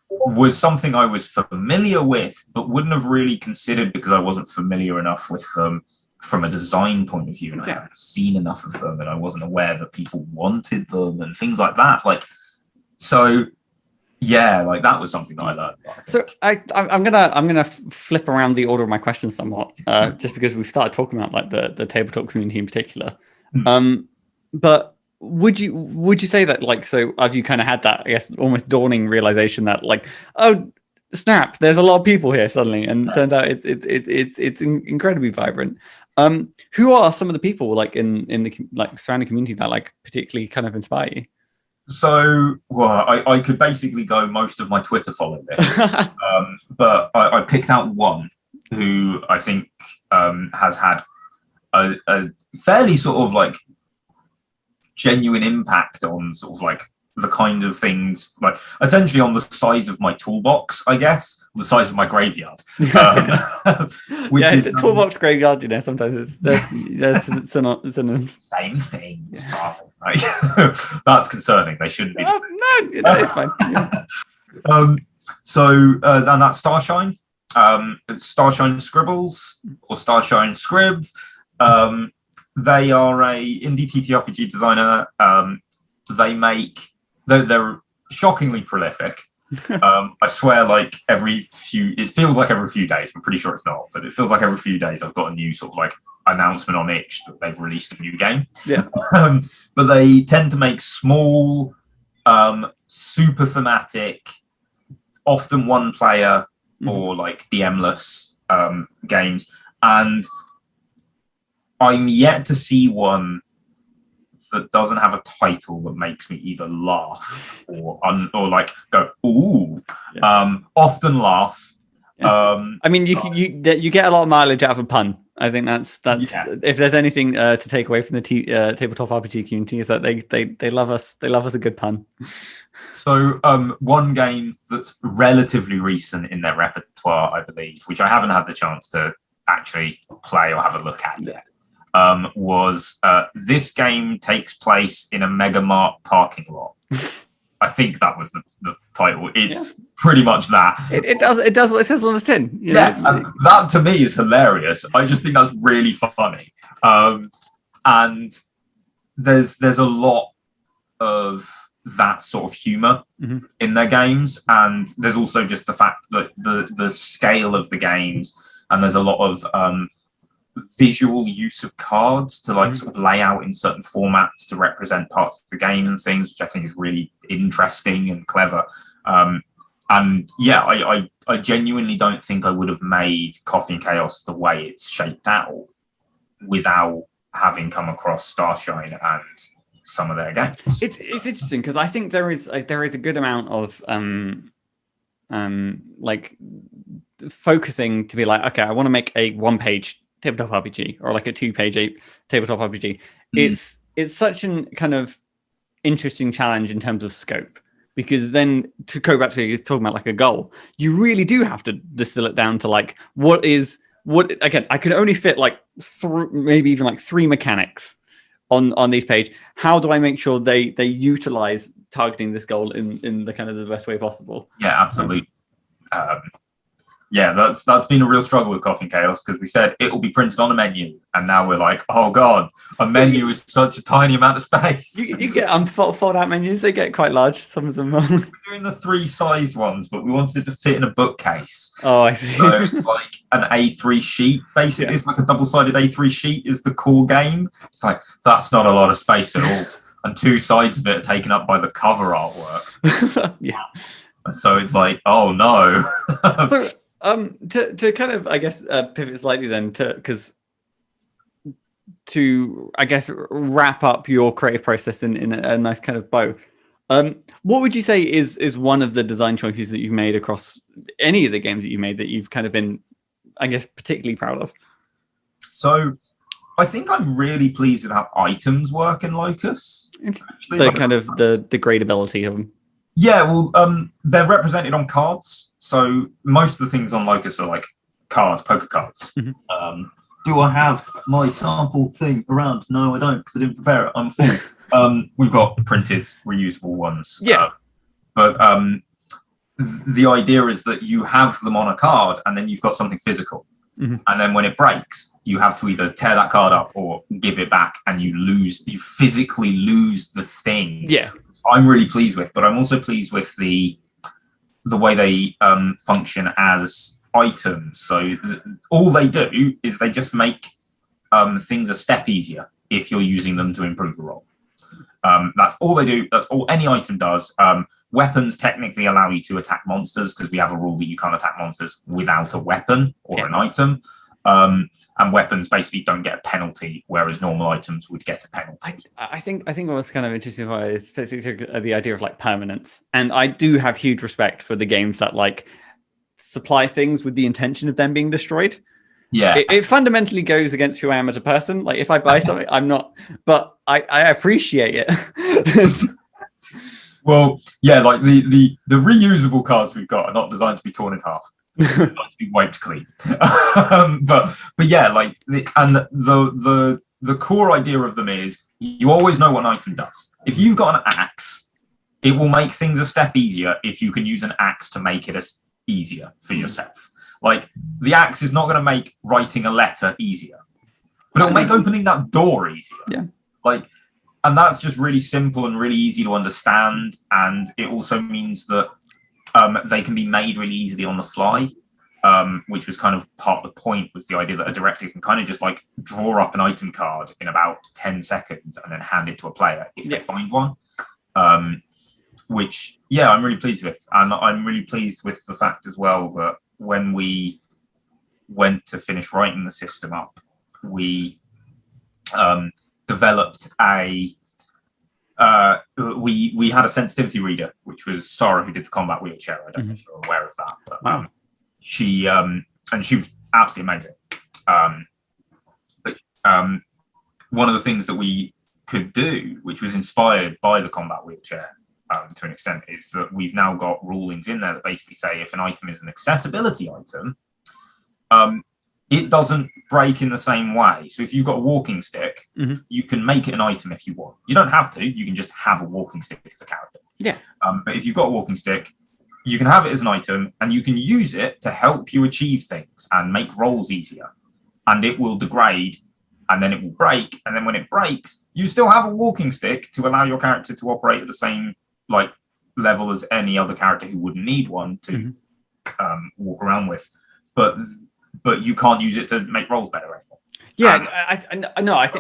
was something I was familiar with, but wouldn't have really considered because I wasn't familiar enough with them from a design point of view, and I hadn't seen enough of them, and I wasn't aware that people wanted them and things like that. Like, so yeah, like that was something that I learned. So I'm gonna flip around the order of my questions somewhat, just because we've started talking about like the tabletop community in particular. But would you say that, like, so have you kind of had that, I guess, almost dawning realization that like, oh snap, there's a lot of people here suddenly, and it turns out it's incredibly vibrant. Who are some of the people like in the like surrounding community that like particularly kind of inspire you? So, well, I could basically go most of my Twitter follow list, but I picked out one who I think has had a fairly sort of like genuine impact on sort of like the kind of things, like essentially on the size of my toolbox, I guess, the size of my graveyard. Which is the toolbox graveyard, you know, sometimes there's synonyms. Same things, right? That's concerning. They shouldn't be. No, it's fine. Yeah. So that's Starshine, Starshine Scribbles or Starshine Scrib. They are a indie TTRPG designer. They're shockingly prolific. I swear, like it feels like every few days. I'm pretty sure it's not, but it feels like every few days I've got a new sort of like announcement on itch that they've released a new game. Yeah. But they tend to make small, super thematic, often one player or like DMless games, and I'm yet to see one that doesn't have a title that makes me either laugh or like go ooh. Often laugh. Yeah. I mean, you get a lot of mileage out of a pun. I think that's if there's anything to take away from the tabletop RPG community, is that they love us. They love us a good pun. So one game that's relatively recent in their repertoire, I believe, which I haven't had the chance to actually play or have a look at yet, was this game takes place in a Mega Mart parking lot. I think that was the title. It's pretty much that. It does what it says on the tin. That to me is hilarious. I just think that's really funny. And there's a lot of that sort of humor in their games, and there's also just the fact that the scale of the games, and there's a lot of visual use of cards to like sort of lay out in certain formats to represent parts of the game and things, which I think is really interesting and clever. And yeah, I genuinely don't think I would have made Coffee and Chaos the way it's shaped out without having come across Starshine and some of their games. It's interesting because I think there is a good amount of like focusing to be like, okay, I want to make a 1-page tabletop RPG or like a 2-page tabletop RPG. It's such an kind of interesting challenge in terms of scope, because then to go back to you talking about like a goal, you really do have to distill it down to like what again, I could only fit like maybe even like 3 mechanics on these pages. How do I make sure they utilize targeting this goal in the kind of the best way possible? Yeah, absolutely. Yeah, that's been a real struggle with Coffee and Chaos, because we said it will be printed on a menu, and now we're like, oh god, a menu is such a tiny amount of space. You get fold out menus; they get quite large. Some of them. We're doing the 3-sized ones, but we wanted it to fit in a bookcase. Oh, I see. So it's like an A3 sheet, basically. It's like a double-sided A3 sheet is the core game. It's like, that's not a lot of space at all. And 2 sides of it are taken up by the cover artwork. Yeah. So it's like, oh no. So, to kind of, I guess, pivot slightly then to I guess wrap up your creative process in a nice kind of bow. What would you say is one of the design choices that you've made across any of the games that you made that you've kind of been, I guess, particularly proud of? So I think I'm really pleased with how items work in Locus. Actually, the kind of the degradability of them. Yeah, well, they're represented on cards. So most of the things on Locus are like cards, poker cards. Mm-hmm. Do I have my sample thing around? No, I don't, because I didn't prepare it. I'm full. We've got printed, reusable ones. Yeah. But the idea is that you have them on a card, and then you've got something physical. Mm-hmm. And then when it breaks, you have to either tear that card up or give it back, and you physically lose the thing. Yeah. I'm really pleased with, but I'm also pleased with the way they function as items. So all they do is they just make things a step easier if you're using them to improve a roll. That's all they do. That's all any item does. Weapons technically allow you to attack monsters, because we have a rule that you can't attack monsters without a weapon or an item. And weapons basically don't get a penalty, whereas normal items would get a penalty. I think what's kind of interesting about it is the idea of like permanence. And I do have huge respect for the games that like supply things with the intention of them being destroyed. Yeah, it fundamentally goes against who I am as a person. Like if I buy something, I'm not, but I appreciate it. Well, yeah, like the reusable cards we've got are not designed to be torn in half. To be wiped clean. but yeah, like the core idea of them is you always know what an item does. If you've got an axe, it will make things a step easier if you can use an axe to make it easier for yourself. Like the axe is not going to make writing a letter easier, but it'll make opening that door easier. Yeah. Like, and that's just really simple and really easy to understand. And it also means that they can be made really easily on the fly, which was kind of part of the point, was the idea that a director can kind of just like draw up an item card in about 10 seconds and then hand it to a player if they find one. Which, yeah, I'm really pleased with. And I'm really pleased with the fact as well that when we went to finish writing the system up, we developed we had a sensitivity reader, which was Sarah, who did the combat wheelchair. I don't know if you're aware of that, but she was absolutely amazing. But one of the things that we could do, which was inspired by the combat wheelchair to an extent, is that we've now got rulings in there that basically say if an item is an accessibility item, it doesn't break in the same way. So if you've got a walking stick, you can make it an item if you want. You don't have to. You can just have a walking stick as a character. Yeah. But if you've got a walking stick, you can have it as an item, and you can use it to help you achieve things and make rolls easier. And it will degrade, and then it will break. And then when it breaks, you still have a walking stick to allow your character to operate at the same like level as any other character who wouldn't need one to walk around with. But you can't use it to make rolls better anymore. Yeah,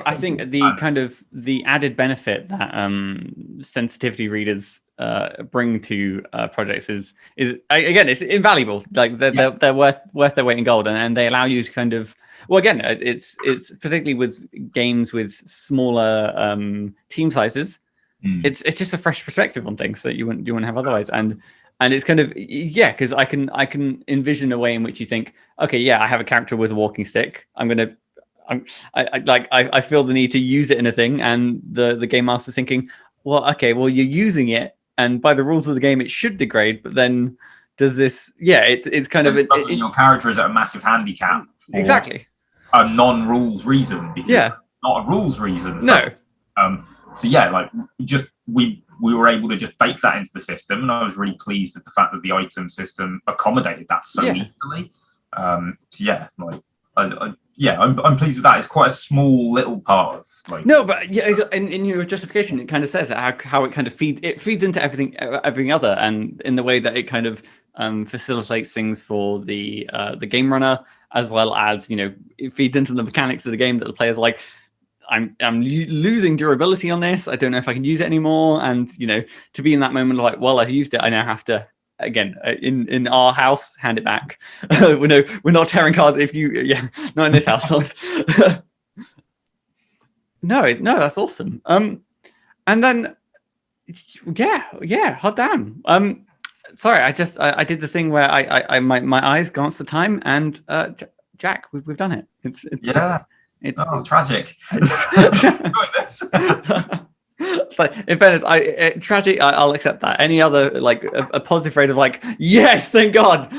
I think the kind of the added benefit that sensitivity readers bring to projects is again, it's invaluable. Like they're worth their weight in gold, and they allow you to kind of, well, again, it's particularly with games with smaller team sizes. It's just a fresh perspective on things that you wouldn't have otherwise, and it's kind of, yeah, because I can envision a way in which you think, okay, yeah, I have a character with a walking stick. I feel the need to use it in a thing, and the game master thinking, well, okay, well, you're using it, and by the rules of the game, it should degrade, but then does this? Yeah, it's kind of your character is at a massive handicap. Exactly. A non-rules reason, because not a rules reason. So, no. So yeah, like just we were able to just bake that into the system, and I was really pleased with the fact that the item system accommodated that so easily. So yeah, like I'm pleased with that. It's quite a small little part of like. No, but yeah, in your justification, it kind of says how it kind of feeds into everything other, and in the way that it kind of facilitates things for the game runner, as well as it feeds into the mechanics of the game that the players are like. I'm losing durability on this. I don't know if I can use it anymore. And to be in that moment, like, well, I've used it. I now have to again in our house hand it back. We're not tearing cards. Not in this household. No, that's awesome. And then hot damn. Sorry, I did the thing where I my eyes glanced at the time, and Jack, we've done it. It's tragic. But in fairness, tragic. I'll accept that. Any other like a positive rate of like, yes, thank God.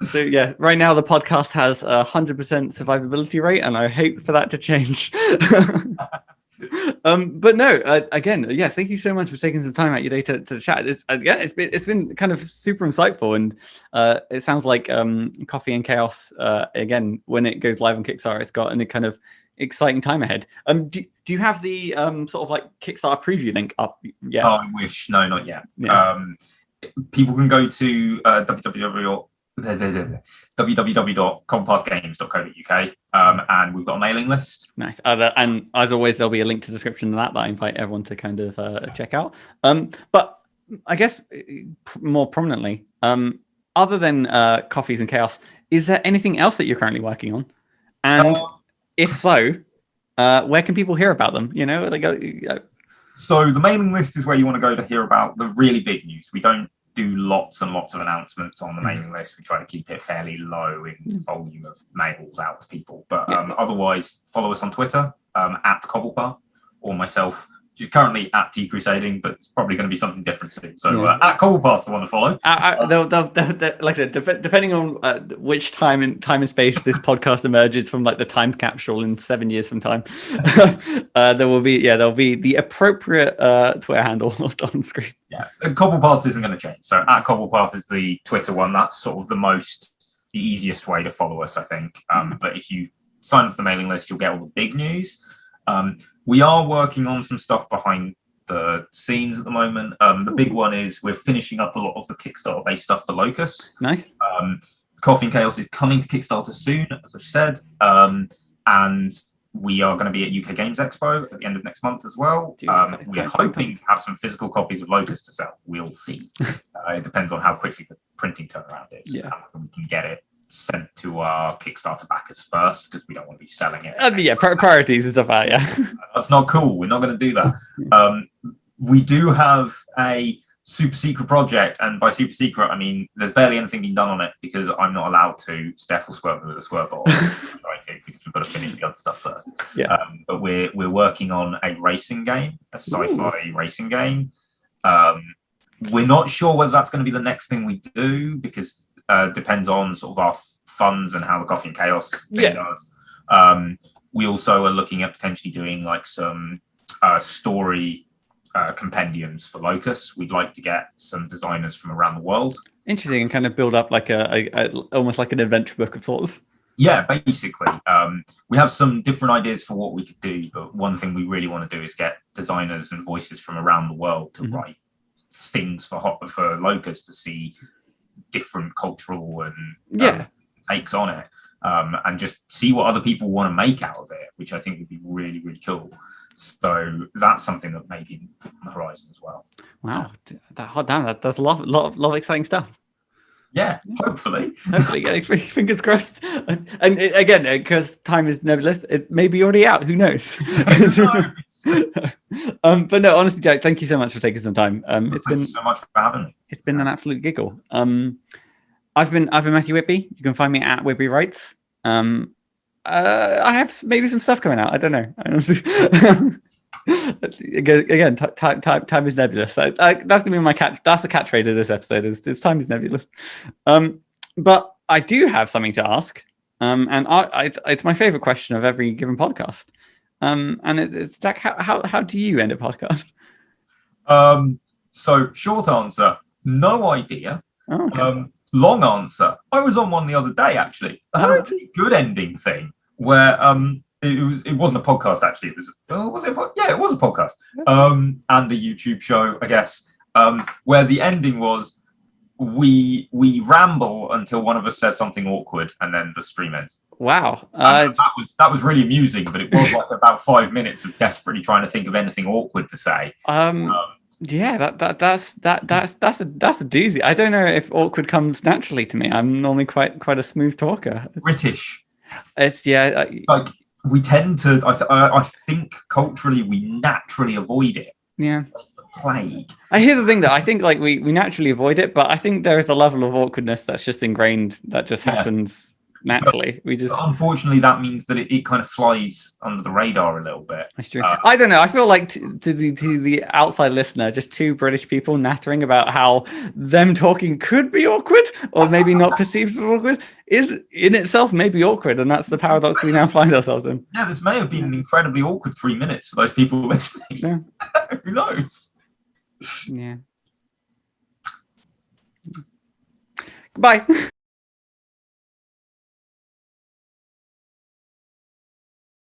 So yeah, right now the podcast has 100% survivability rate, and I hope for that to change. But no, again, yeah, thank you so much for taking some time out your day to chat. It's been kind of super insightful, and it sounds like Coffee and Chaos again, when it goes live on Kickstarter, it's got a kind of exciting time ahead. Do you have the sort of like Kickstarter preview link up yet? Oh, I wish. No, not yet. Yeah. People can go to www.cobblepathgames.co.uk and we've got a mailing list. Nice. And as always, there'll be a link to the description of that I invite everyone to kind of check out. But I guess more prominently, other than Coffees and Chaos, is there anything else that you're currently working on? And if so, where can people hear about them? So the mailing list is where you want to go to hear about the really big news. We don't do lots and lots of announcements on the mailing list. We try to keep it fairly low in volume of mails out to people. But otherwise, follow us on Twitter at CobblePath, or myself, which is currently at T Crusading, but it's probably going to be something different soon. So at CobblePath's the one to follow. Like I said, depending on which time and space this podcast emerges from, like the time capsule in 7 years from time, there'll be the appropriate Twitter handle on screen. Yeah, CobblePath isn't going to change. So at CobblePath is the Twitter one. That's sort of the easiest way to follow us, I think. But if you sign up to the mailing list, you'll get all the big news. We are working on some stuff behind the scenes at the moment. The big one is we're finishing up a lot of the Kickstarter-based stuff for Locus. Nice. Coffee and Chaos is coming to Kickstarter soon, as I've said. And we are going to be at UK Games Expo at the end of next month as well. We're hoping to have some physical copies of Locus to sell. We'll see. It depends on how quickly the printing turnaround is. Yeah. And we can get it sent to our Kickstarter backers first, because we don't want to be selling it. Priorities is about That's not cool. We're not going to do that. We do have a super secret project, and by super secret I mean there's barely anything being done on it because I'm not allowed to. Steph will squirt me with a squirt bottle because we've got to finish the other stuff first. But we're working on a racing game, a sci-fi racing game. We're not sure whether that's going to be the next thing we do, because depends on sort of our funds and how the Coffee and Chaos thing does. We also are looking at potentially doing like some story compendiums for Locus. We'd like to get some designers from around the world. Interesting, and kind of build up like a almost like an adventure book of sorts. Yeah, basically. We have some different ideas for what we could do, but one thing we really want to do is get designers and voices from around the world to write things for Locus, to see different cultural and takes on it, and just see what other people want to make out of it, which I think would be really, really cool. So that's something that may be on the horizon as well. Wow, that's a lot of exciting stuff. Yeah, hopefully, fingers crossed. And again, because time is nebulous, it may be already out. Who knows? But no, honestly, Jack, thank you so much for taking some time. Thank you so much for having me. It's been an absolute giggle. I've been Matthew Whitby. You can find me at Whitby Writes. I have maybe some stuff coming out. I don't know. Again, time is nebulous. That's gonna be my catch. That's the catchphrase of this episode. Is time is nebulous. But I do have something to ask. And it's my favorite question of every given podcast. And it's Jack. How do you end a podcast? So short answer, no idea. Oh, okay. long answer. I was on one the other day actually. I had a really good ending thing where it wasn't a podcast actually. It was it was a podcast and a YouTube show, I guess. Where the ending was we ramble until one of us says something awkward and then the stream ends. Wow. That was really amusing, but it was like about 5 minutes of desperately trying to think of anything awkward to say. Yeah, that's a doozy. I don't know if awkward comes naturally to me. I'm normally quite a smooth talker. British. It's like we tend to. I think culturally we naturally avoid it. Yeah. Plague. Here's the thing though, I think like we naturally avoid it, but I think there is a level of awkwardness that's just ingrained, that just happens naturally. But unfortunately that means that it kind of flies under the radar a little bit. That's true. I don't know, I feel like to the outside listener, just two British people nattering about how them talking could be awkward or maybe not perceived as awkward is in itself maybe awkward, and that's the paradox we now find ourselves in. Yeah, this may have been an incredibly awkward 3 minutes for those people listening. Yeah. Who knows? Yeah. Goodbye.